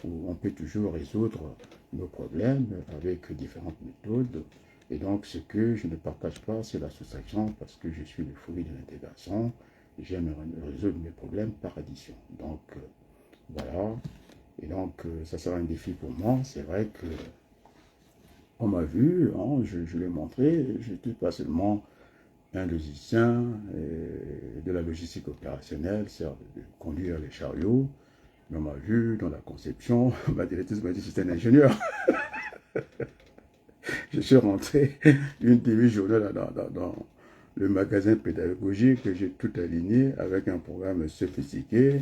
où on peut toujours résoudre nos problèmes avec différentes méthodes. Et donc ce que je ne partage pas, c'est la soustraction, parce que je suis le fruit de l'intégration. J'aime résoudre mes problèmes par addition. Donc voilà. Et donc ça sera un défi pour moi. C'est vrai que on m'a vu, hein, je l'ai montré, je ne suis pas seulement un logicien de la logistique opérationnelle, sert de conduire les chariots. Mais on m'a vu dans la conception, ma directrice m'a dit que j'étais un ingénieur. Je suis rentré une demi-journée dans le magasin pédagogique que j'ai tout aligné avec un programme sophistiqué,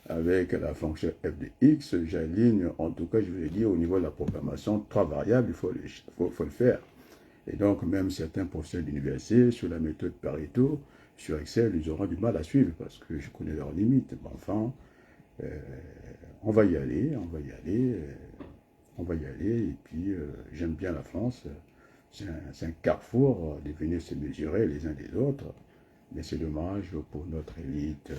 avec la fonction f de x. J'aligne, en tout cas, je vous ai dit, au niveau de la programmation, 3 variables, il faut le faire. Et donc, même certains professeurs d'université, sur la méthode Pareto, sur Excel, ils auront du mal à suivre parce que je connais leurs limites. Mais enfin, on va y aller, on va y aller, on va y aller. Et puis, j'aime bien la France. C'est un carrefour de venir se mesurer les uns des autres. Mais c'est dommage pour notre élite.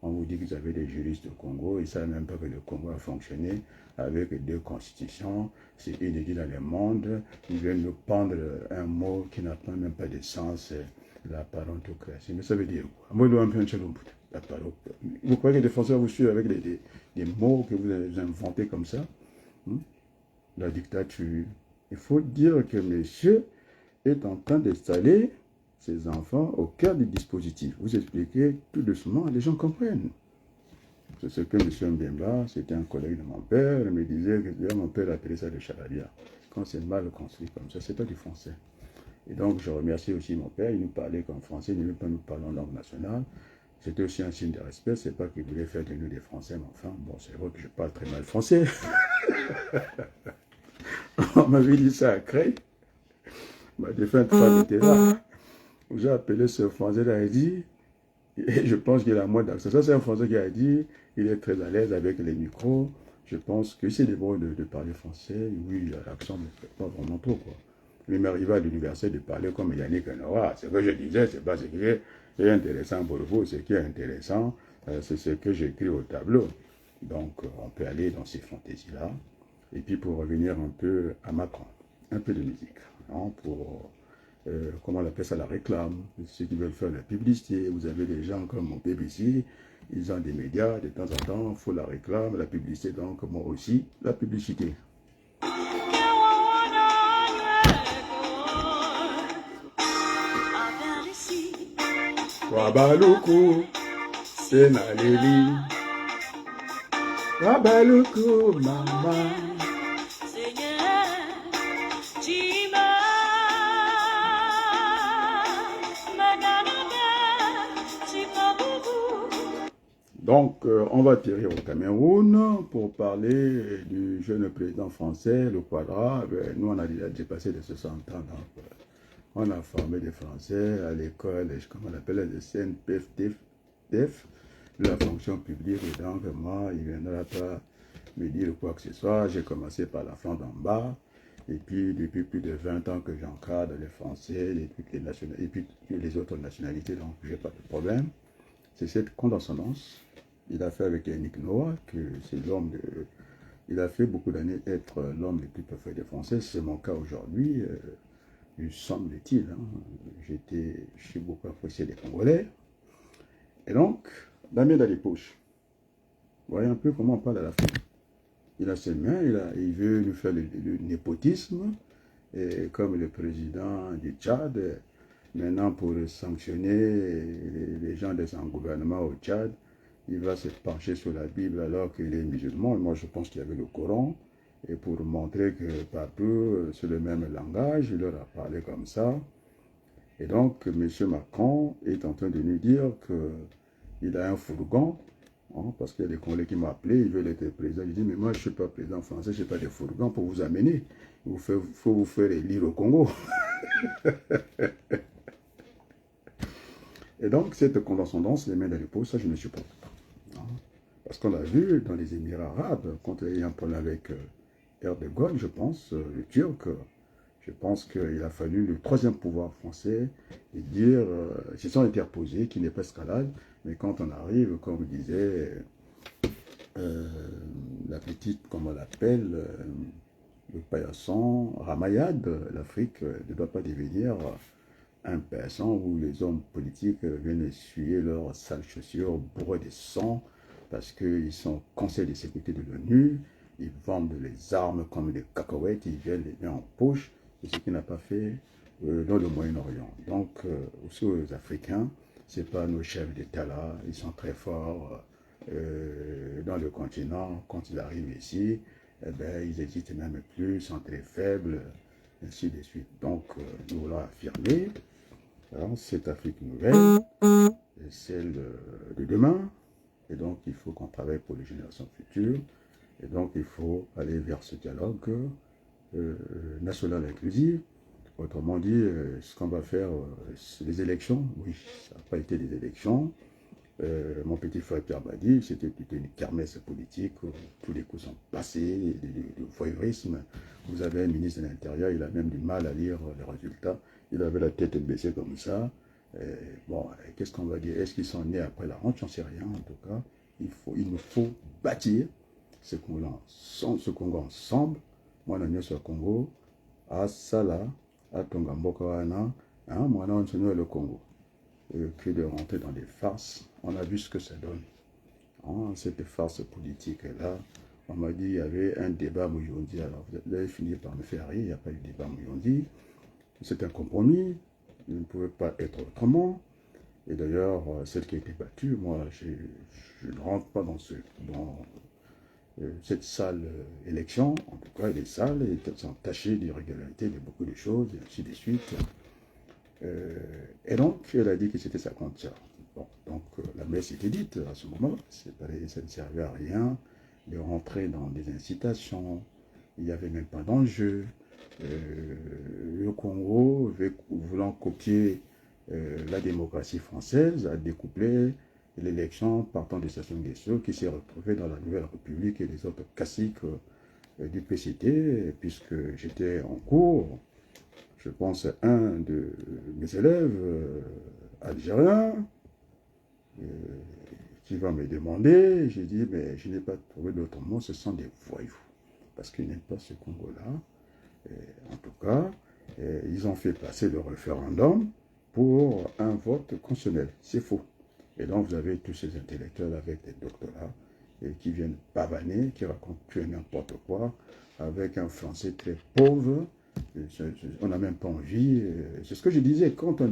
On vous dit que vous avez des juristes au Congo, ils ne savent même pas que le Congo a fonctionné avec 2 constitutions. C'est inédit dans le monde. Ils veulent nous pendre un mot qui n'a même pas de sens, la parentocratie. Mais ça veut dire quoi? Vous croyez que les Français vous suivent avec des mots que vous avez inventés comme ça? La dictature. Il faut dire que monsieur est en train d'installer ses enfants au cœur du dispositif. Vous expliquez tout doucement, les gens comprennent. C'est ce que M. Mbemba, c'était un collègue de mon père, il me disait que mon père appelait ça le chalaria. Quand c'est mal construit comme ça, c'est pas du français. Et donc, je remercie aussi mon père, il nous parlait comme français, il ne veut pas nous parler en langue nationale. C'était aussi un signe de respect, c'est pas qu'il voulait faire de nous des Français, mais enfin, bon, c'est vrai que je parle très mal français. On m'avait dit ça à Creil, ma défunte femme était là. J'ai appelé ce Français-là et dit, et je pense qu'il a moins d'accent. Ça, c'est un Français qui a dit, il est très à l'aise avec les micros. Je pense que c'est bon de parler français. Oui, l'accent ne fait pas vraiment trop, quoi. Il m'est arrivé à l'université de parler comme Yannick Noah. Ce que je disais, c'est pas ce qui est intéressant pour vous. Ce qui est intéressant, c'est ce que j'écris au tableau. Donc, on peut aller dans ces fantaisies-là. Et puis, pour revenir un peu à Macron, un peu de musique, hein, pour comment on appelle ça, la réclame, ceux qui veulent faire la publicité. Vous avez des gens comme mon BBC, ils ont des médias, de temps en temps, il faut la réclame, la publicité, donc moi aussi, la publicité. Wabaluku, Senaleli, Wabaluku, mama. Donc, on va atterrir au Cameroun pour parler du jeune président français, le Quadra. Nous, on a déjà dépassé les 60 ans. Donc, on a formé des Français à l'école, comment on appelle, le CNPF, de la fonction publique. Et donc, moi, il ne viendra pas me dire quoi que ce soit. J'ai commencé par la flanc d'en bas. Et puis, depuis plus de 20 ans que j'encadre les Français, et puis les autres nationalités, donc je n'ai pas de problème. C'est cette condescendance. Il a fait avec Yannick Noah, que c'est l'homme de... Il a fait beaucoup d'années être l'homme le plus préféré des Français. C'est mon cas aujourd'hui. Il semble-t-il. Hein. J'ai beaucoup apprécié les Congolais. Et donc, Damien dans les poches. Vous voyez un peu comment on parle à la fin. Il a ses mains, il veut nous faire le népotisme, et comme le président du Tchad. Maintenant, pour sanctionner les gens de son gouvernement au Tchad, il va se pencher sur la Bible alors qu'il est musulman. Et moi, je pense qu'il y avait le Coran. Et pour montrer que partout, c'est le même langage, il leur a parlé comme ça. Et donc, M. Macron est en train de nous dire qu'il a un fourgon, hein, parce qu'il y a des Congolais qui m'ont appelé, ils veulent être président. Je dis, mais moi, je ne suis pas président français, je n'ai pas de fourgon pour vous amener. Il faut vous faire élire au Congo. Et donc, cette condescendance, les mains dans les poches, ça, je ne supporte pas. Hein. Parce qu'on l'a vu dans les Émirats arabes, quand il y a eu un problème avec Erdogan, je pense, le Turc, je pense qu'il a fallu le troisième pouvoir français et dire, ils sont interposés, qu'il n'est pas escalade, mais quand on arrive, comme vous disait la petite, comme on l'appelle, le paillasson, Ramayad, l'Afrique ne doit pas devenir un paysan où les hommes politiques viennent essuyer leurs sales chaussures bourrées de sang parce qu'ils sont conseil de sécurité de l'ONU, ils vendent les armes comme des cacahuètes, ils viennent les mains en poche, et ce qu'il n'a pas fait dans le Moyen-Orient. Donc, aussi aux Africains, ce n'est pas nos chefs d'État là, ils sont très forts dans le continent, quand ils arrivent ici, eh ben, ils n'hésitent même plus, ils sont très faibles, ainsi de suite. Donc, nous voulons affirmer cette Afrique nouvelle, celle de demain, et donc il faut qu'on travaille pour les générations futures, et donc il faut aller vers ce dialogue national inclusif. Autrement dit, ce qu'on va faire, c'est les élections. Oui, ça n'a pas été des élections. Mon petit frère Pierre m'a dit, c'était une kermesse politique, tous les coups sont passés, du voyeurisme. Vous avez un ministre de l'Intérieur, il a même du mal à lire les résultats. Il avait la tête baissée comme ça. Bon, qu'est-ce qu'on va dire? Est-ce qu'ils sont nés après la honte? J'en sais rien, en tout cas. Il nous faut bâtir ce Congo ensemble. Moi, je suis sur le Congo, à Sala, à Tongamboka, moi, je suis le Congo. Que de rentrer dans des farces. On a vu ce que ça donne. Hein, cette farce politique-là, on m'a dit qu'il y avait un débat Mouyondi. Alors, vous avez fini par me faire rire, il n'y a pas eu de débat Mouyondi. C'est un compromis, il ne pouvait pas être autrement. Et d'ailleurs, celle qui a été battue, moi, je ne rentre pas dans cette sale élection. En tout cas, elle est sale, elle est entachée d'irrégularités, de beaucoup de choses, et ainsi de suite. Et donc, elle a dit que c'était sa compte. Bon, donc la messe était dite à ce moment, ça ne servait à rien de rentrer dans des incitations, il n'y avait même pas d'enjeu. Le Congo, voulant copier la démocratie française, a découplé l'élection partant de Sassou Nguesso qui s'est retrouvé dans la Nouvelle République et les autres classiques du PCT, puisque j'étais en cours, je pense à un de mes élèves algériens euh, qui va me demander, j'ai dit, mais je n'ai pas trouvé d'autre mot, ce sont des voyous, parce qu'ils n'aiment pas ce Congo-là. En tout cas, ils ont fait passer le référendum pour un vote constitutionnel. C'est faux. Et donc, vous avez tous ces intellectuels avec des doctorats qui viennent pavaner, qui racontent tout et n'importe quoi, avec un français très pauvre. On n'a même pas envie. C'est ce que je disais, quand on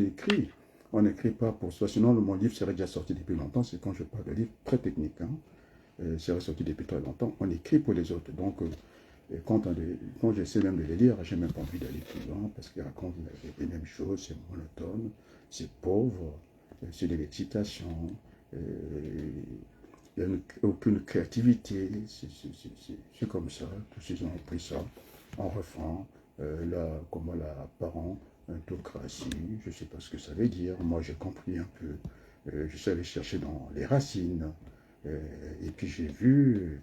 n'écrit pas pour soi. Sinon, mon livre serait déjà sorti depuis longtemps. C'est quand je parle de livre très technique. Serait sorti depuis très longtemps. On écrit pour les autres. Donc, et quand j'essaie même de les lire, j'ai même pas envie d'aller plus loin parce qu'ils racontent les mêmes choses, c'est monotone, c'est pauvre, c'est de l'excitation, il n'y a aucune créativité, c'est comme ça, tous ils ont pris ça, en refrain, comment la parentocratie, je ne sais pas ce que ça veut dire, moi j'ai compris un peu, je suis allé chercher dans les racines, et puis j'ai vu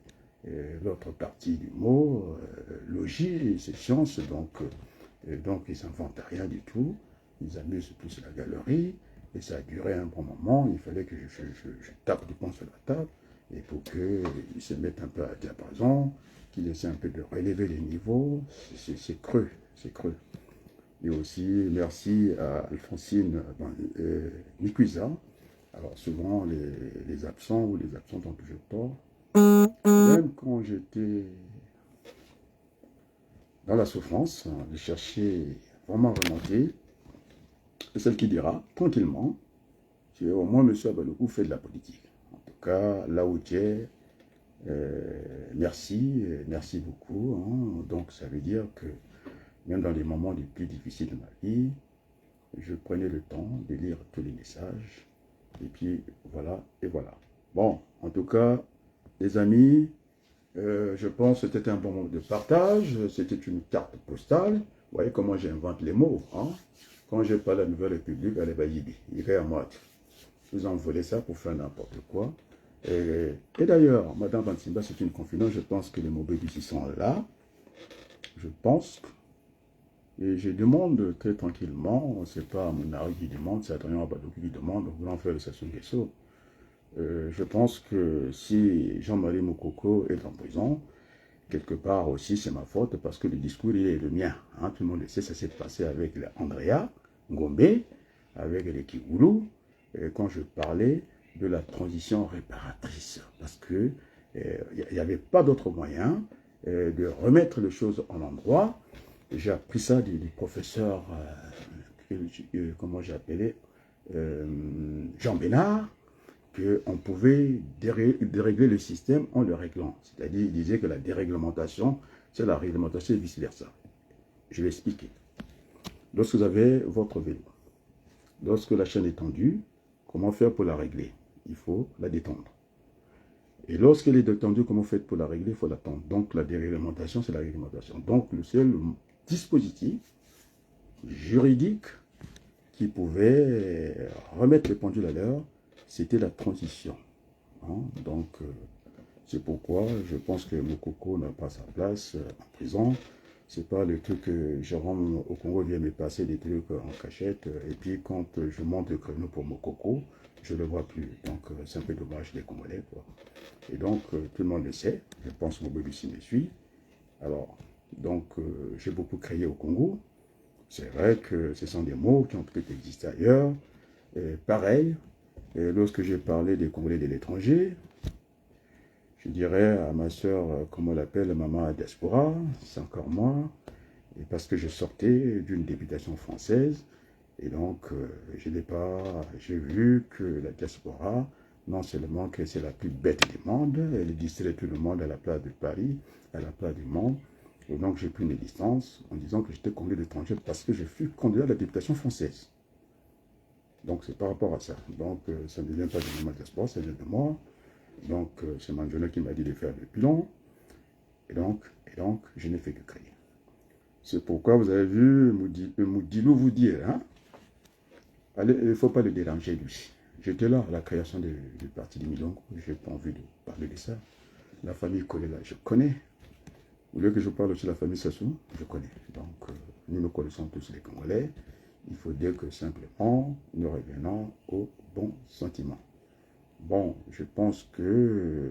l'autre partie du mot, logis, c'est science, donc ils n'inventent rien du tout, ils amusent plus la galerie, et ça a duré un bon moment, il fallait que je tape du poing sur la table, et pour qu'ils se mettent un peu à diapason, qu'ils essaient un peu de relever les niveaux, c'est creux, c'est creux. Et aussi, merci à Alphonsine Nikuisa. Alors souvent, les absents ou les absentes ont toujours tort. Même quand j'étais dans la souffrance, de chercher vraiment à remonter, c'est celle qui dira, tranquillement, au moins M. Abalougou fait de la politique. En tout cas, là où tu es, merci, merci beaucoup. Donc ça veut dire que même dans les moments les plus difficiles de ma vie, je prenais le temps de lire tous les messages. Et puis voilà, et voilà. Bon, en tout cas, les amis, je pense que c'était un bon moment de partage. C'était une carte postale. Vous voyez comment j'invente les mots. Quand je parle à la Nouvelle République, allez, bah, il est à moi. Vous en voulez ça pour faire n'importe quoi. Et d'ailleurs, Madame Bansimba, c'est une confidence. Je pense que les mots ici sont là. Je pense. Et je demande très tranquillement, c'est pas mon mari qui demande, c'est Adrien Abadou qui demande, voulant faire le Sassou Nguesso. Je pense que si Jean-Marie Moukoko est en prison, quelque part aussi c'est ma faute parce que le discours il est le mien. Tout le monde le sait, ça s'est passé avec Andrea Ngombe, avec les Kigulu, quand je parlais de la transition réparatrice. Parce que il n'y avait pas d'autre moyen de remettre les choses en endroit. J'ai appris ça du professeur, comment j'ai appelé, Jean Bénard, qu'on pouvait dérégler le système en le réglant. C'est-à-dire, il disait que la déréglementation, c'est la réglementation et vice-versa. Je vais expliquer. Lorsque vous avez votre vélo, lorsque la chaîne est tendue, comment faire pour la régler? Il faut la détendre. Et lorsqu'elle est détendue, comment faire pour la régler? Il faut la tendre. Donc, la déréglementation, c'est la réglementation. Donc, le seul dispositif juridique qui pouvait remettre les pendules à l'heure, c'était la transition. Donc, c'est pourquoi je pense que Moukoko n'a pas sa place en prison. C'est pas le truc que Jérôme au Congo vient me passer des trucs en cachette. Et puis, quand je monte le créneau pour Moukoko, je ne le vois plus. Donc, c'est un peu dommage des Congolais, quoi. Et donc, tout le monde le sait. Je pense que Mobutu me suit. Alors, donc, j'ai beaucoup créé au Congo. C'est vrai que ce sont des mots qui ont peut-être existé ailleurs. Et pareil, lorsque j'ai parlé des Congolais de l'étranger, je dirais à ma soeur, comment on l'appelle, maman diaspora, c'est encore moi, et parce que je sortais d'une députation française, et donc j'ai vu que la diaspora, non seulement que c'est la plus bête du monde, elle distrait tout le monde à la place de Paris, à la place du monde, et donc j'ai pris mes distances en disant que j'étais congolais d'étranger parce que je fus candidat à la députation française. Donc, c'est par rapport à ça. Donc, ça ne vient pas de ma diaspora, ça vient de moi. Donc, c'est Mandela qui m'a dit de faire le bilan. Et donc, je n'ai fait que créer. C'est pourquoi vous avez vu Moudilou vous dire, hein, allez, il ne faut pas le déranger, lui. J'étais là à la création du parti du Milongo. Je n'ai pas envie de parler de ça. La famille Kolela, je connais. Vous voulez que je parle aussi de la famille Sassou? Je connais. Donc, nous connaissons tous les Congolais. Il faut dire que simplement, nous revenons au bon sentiment. Bon, je pense que...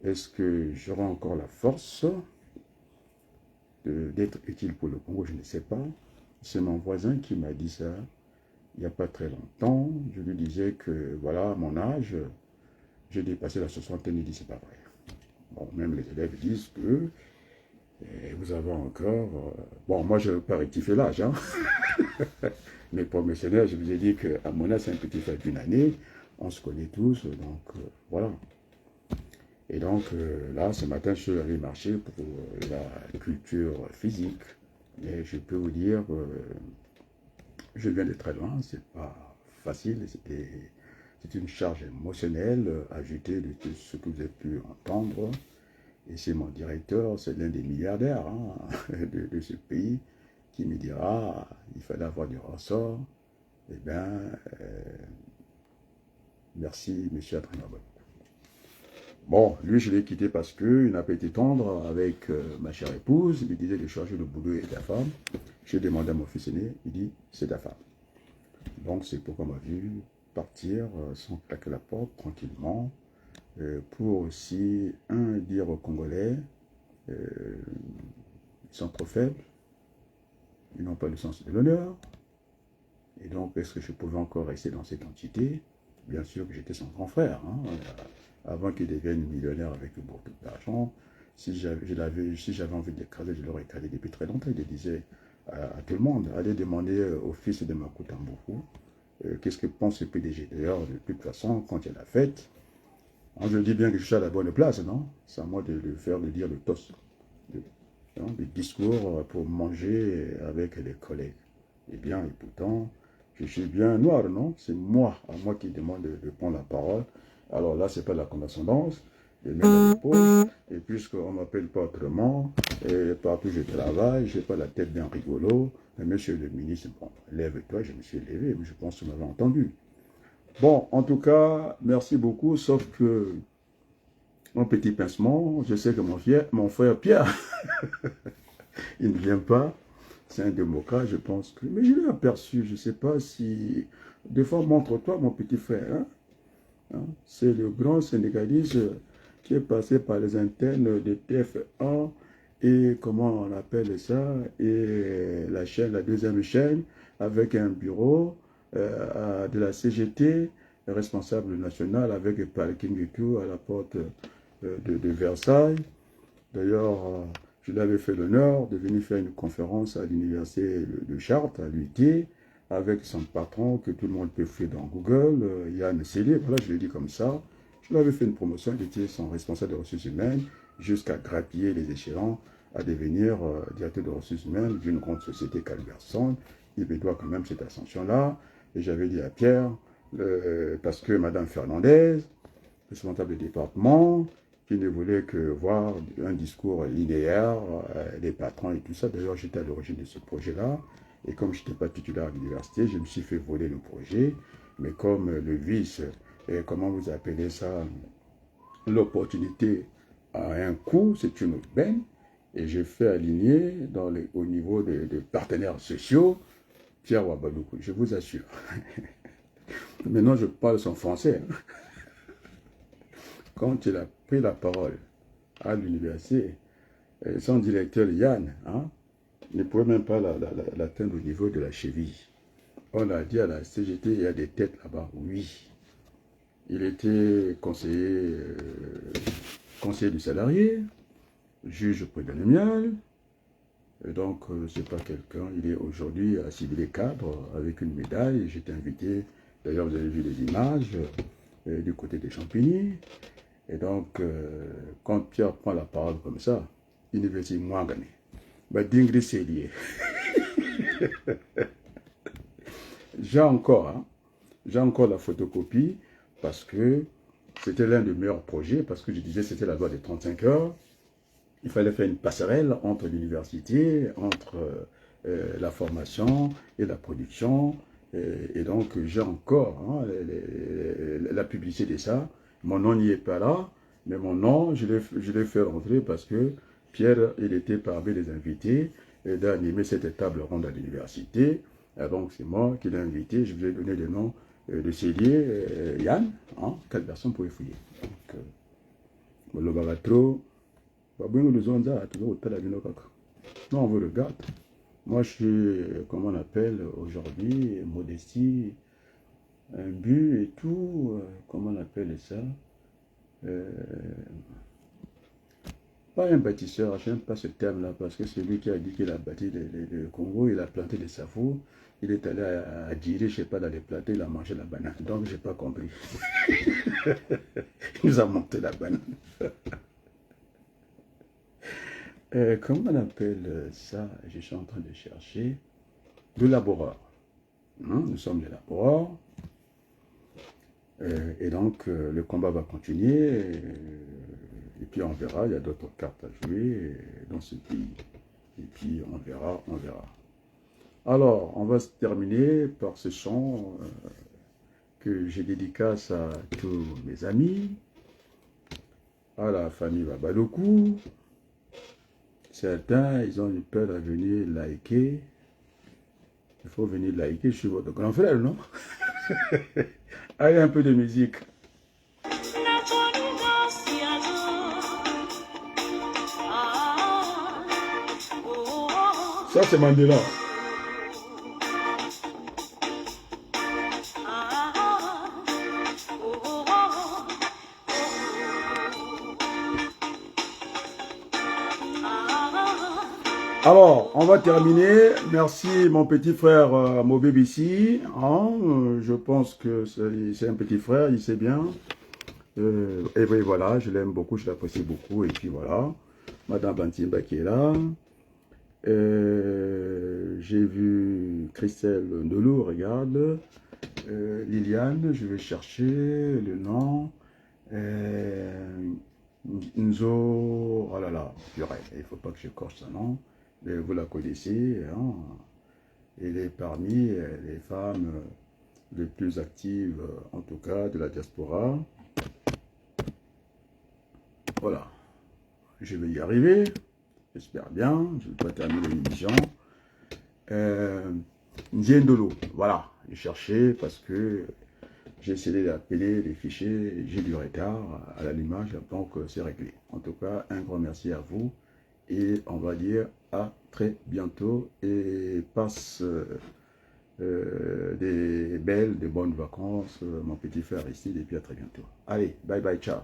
Est-ce que j'aurai encore la force d'être utile pour le Congo? Je ne sais pas. C'est mon voisin qui m'a dit ça il n'y a pas très longtemps. Je lui disais que, voilà, à mon âge, j'ai dépassé la soixantaine. Il dit, c'est pas vrai. Bon, même les élèves disent que vous avez encore... bon, moi, je ne veux pas rectifier l'âge, hein. Mais pour mes seigneurs, je vous ai dit qu'à mon âge, c'est un petit fait d'une année. On se connaît tous, donc voilà. Et donc là, ce matin, je suis allé marcher pour la culture physique. Et je peux vous dire, je viens de très loin, c'est pas facile, c'est une charge émotionnelle ajoutée de tout ce que vous avez pu entendre. Et c'est mon directeur, c'est l'un des milliardaires hein, de ce pays, qui me dira, il fallait avoir du ressort. Eh bien, merci, monsieur Adrien. Bon, lui, je l'ai quitté parce qu'il n'a pas été tendre avec ma chère épouse. Il me disait de changer le boulot et ta femme. J'ai demandé à mon fils aîné, il dit, c'est ta femme. Donc, c'est pourquoi on m'a vu partir sans claquer la porte, tranquillement, pour aussi, dire aux Congolais, ils sont trop faibles, ils n'ont pas le sens de l'honneur. Et donc, est-ce que je pouvais encore rester dans cette entité? Bien sûr que j'étais son grand frère, hein, avant qu'il devienne millionnaire avec beaucoup d'argent. Si j'avais envie d'écraser, je l'aurais écrasé depuis très longtemps. Il disait à tout le monde, allez demander au fils de Makuta Mboukou, qu'est-ce que pense le PDG. D'ailleurs, de toute façon, quand il y a la fête, je dis bien que je suis à la bonne place, non? C'est à moi de dire le toast, le discours pour manger avec les collègues. Eh bien, et pourtant, je suis bien noir, non? C'est moi, à moi qui demande de prendre la parole. Alors là, c'est pas la condescendance, je mets dans les poches, et puisqu'on ne m'appelle pas autrement, et partout où je travaille, je n'ai pas la tête bien rigolo, mais monsieur le ministre, bon, lève-toi, je me suis levé, mais je pense que vous m'avez entendu. Bon, en tout cas, merci beaucoup, sauf que mon petit pincement, je sais que mon frère Pierre, il ne vient pas. C'est un démocrate, je pense que... Mais je l'ai aperçu, je ne sais pas si... Des fois, montre-toi, mon petit frère. Hein? C'est le grand sénégaliste qui est passé par les antennes de TF1 et comment on appelle ça, et la chaîne, la deuxième chaîne, avec un bureau de la CGT, responsable national, avec un parking et tout, à la porte de Versailles. D'ailleurs, je lui avais fait l'honneur de venir faire une conférence à l'université de Chartres, à l'UT, avec son patron, que tout le monde peut faire dans Google, Yann Célé, voilà, je l'ai dit comme ça. Je lui avais fait une promotion, il était son responsable des ressources humaines, jusqu'à grappiller les échelons, à devenir directeur des ressources humaines d'une grande société Calverson. Il me doit quand même cette ascension-là. Et j'avais dit à Pierre, parce que Madame Fernandez, responsable du département, qui ne voulait que voir un discours linéaire, les patrons et tout ça. D'ailleurs, j'étais à l'origine de ce projet-là. Et comme je n'étais pas titulaire à l'université, je me suis fait voler le projet. Mais comme le vice, et comment vous appelez ça, l'opportunité a un coût, c'est une aubaine. Et j'ai fait aligner au niveau des partenaires sociaux, Pierre Ouabalougou, je vous assure. Maintenant, je parle son français. Quand il a pris la parole à l'université, son directeur Yann ne pouvait même pas l'atteindre au niveau de la cheville. On a dit à la CGT, il y a des têtes là-bas. Oui. Il était conseiller du salarié, juge prédémial. Et donc, c'est pas quelqu'un. Il est aujourd'hui assimilé cadre avec une médaille. J'étais invité. D'ailleurs, vous avez vu les images du côté des Champigny. Et donc, quand Pierre prend la parole comme ça, Université Mouangane, bah, Dingri c'est lié. j'ai encore la photocopie parce que c'était l'un des meilleurs projets, parce que je disais c'était la loi des 35 heures. Il fallait faire une passerelle entre l'université, entre la formation et la production. Et donc, j'ai encore la publicité de ça. Mon nom n'y est pas là, mais mon nom, je l'ai fait rentrer parce que Pierre, il était parmi les invités d'animer cette table ronde à l'université. Donc, c'est moi qui l'ai invité. Je vous ai donné le nom de Célier, Yann. Hein, 4 personnes pouvaient fouiller. Donc, le bagatro. Non, on vous regarde. Moi, je suis, comment on appelle aujourd'hui, modestie, un but et tout, comment on appelle ça pas un bâtisseur, j'aime pas ce terme-là, parce que c'est lui qui a dit qu'il a bâti le Congo, il a planté des safous, il est allé à Djiri, je sais pas, dans les plateaux, il a mangé la banane. Donc, j'ai pas compris. Il nous a monté la banane. Comment on appelle ça? Je suis en train de chercher. Le laboureur. Nous sommes des laboureurs. Et donc, le combat va continuer. Et puis, on verra. Il y a d'autres cartes à jouer dans ce pays. Et puis, on verra, on verra. Alors, on va se terminer par ce chant que j'ai dédicace à tous mes amis, à la famille Babadoku. Certains, ils ont eu peur de venir liker. Il faut venir liker, je suis votre grand frère, non? Allez, un peu de musique. Ça, c'est Mandela. Alors, on va terminer. Merci mon petit frère Mobé ici. Je pense que c'est un petit frère, il sait bien. Et puis voilà, je l'aime beaucoup, je l'apprécie beaucoup. Et puis voilà, Madame Bantimba qui est là. J'ai vu Christelle Ndolou, regarde. Liliane, je vais chercher le nom. Nzo, oh là là, purée, il ne faut pas que je corche son nom. Mais vous la connaissez, hein. Elle est parmi les femmes les plus actives, en tout cas, de la diaspora. Voilà, je vais y arriver, j'espère bien, je vais pas terminer l'émission. Ndiendolo, voilà, j'ai cherché parce que j'ai essayé d'appeler les fichiers, j'ai du retard à l'allumage, donc c'est réglé. En tout cas, un grand merci à vous et on va dire à très bientôt et passe des belles, des bonnes vacances, mon petit frère ici, et puis à très bientôt. Allez, bye bye, ciao.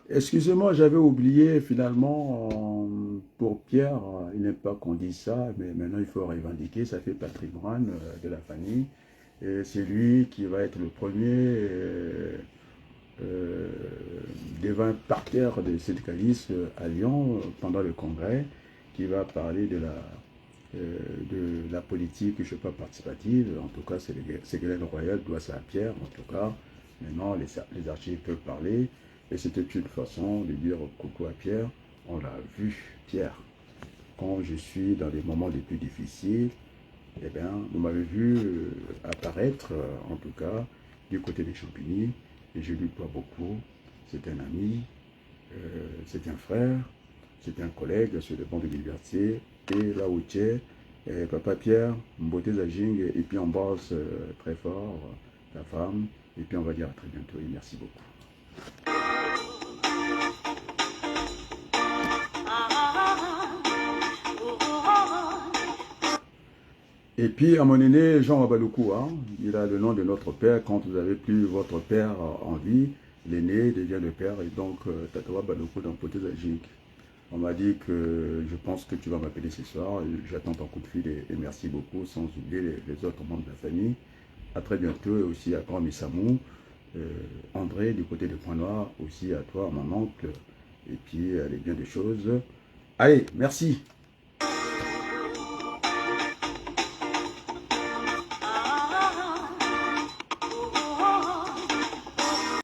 Excusez-moi, j'avais oublié finalement, pour Pierre, il n'est pas qu'on dise ça, mais maintenant il faut revendiquer, ça fait patrimoine de la famille. Et c'est lui qui va être le premier devant un parterre de syndicalistes à Lyon pendant le congrès, qui va parler de la politique, je ne sais pas, participative. En tout cas, c'est Ségolène Royal doit ça à Pierre, en tout cas. Maintenant, les archives peuvent parler. Et c'était une façon de dire coucou à Pierre. On l'a vu, Pierre. Quand je suis dans les moments les plus difficiles, eh bien, vous m'avez vu apparaître, en tout cas, du côté des Champigny. Et je lui dois beaucoup. C'est un ami, c'est un frère, c'est un collègue sur le banc de l'université. Et là où tu es, Papa Pierre, Mbote Zajing, et puis on bosse très fort, ta femme. Et puis on va dire à très bientôt et merci beaucoup. Et puis, à mon aîné, Jean Abaloukou, hein, il a le nom de notre père. Quand vous avez plus votre père en vie, l'aîné devient le père. Et donc, Tatawa Baloukou dans Poté Zajik. On m'a dit que je pense que tu vas m'appeler ce soir. J'attends ton coup de fil et merci beaucoup, sans oublier les autres membres de la famille. À très bientôt et aussi à Grand Missamou. André, du côté de Point Noir, aussi à toi, mon oncle. Et puis, les bien des choses. Allez, merci.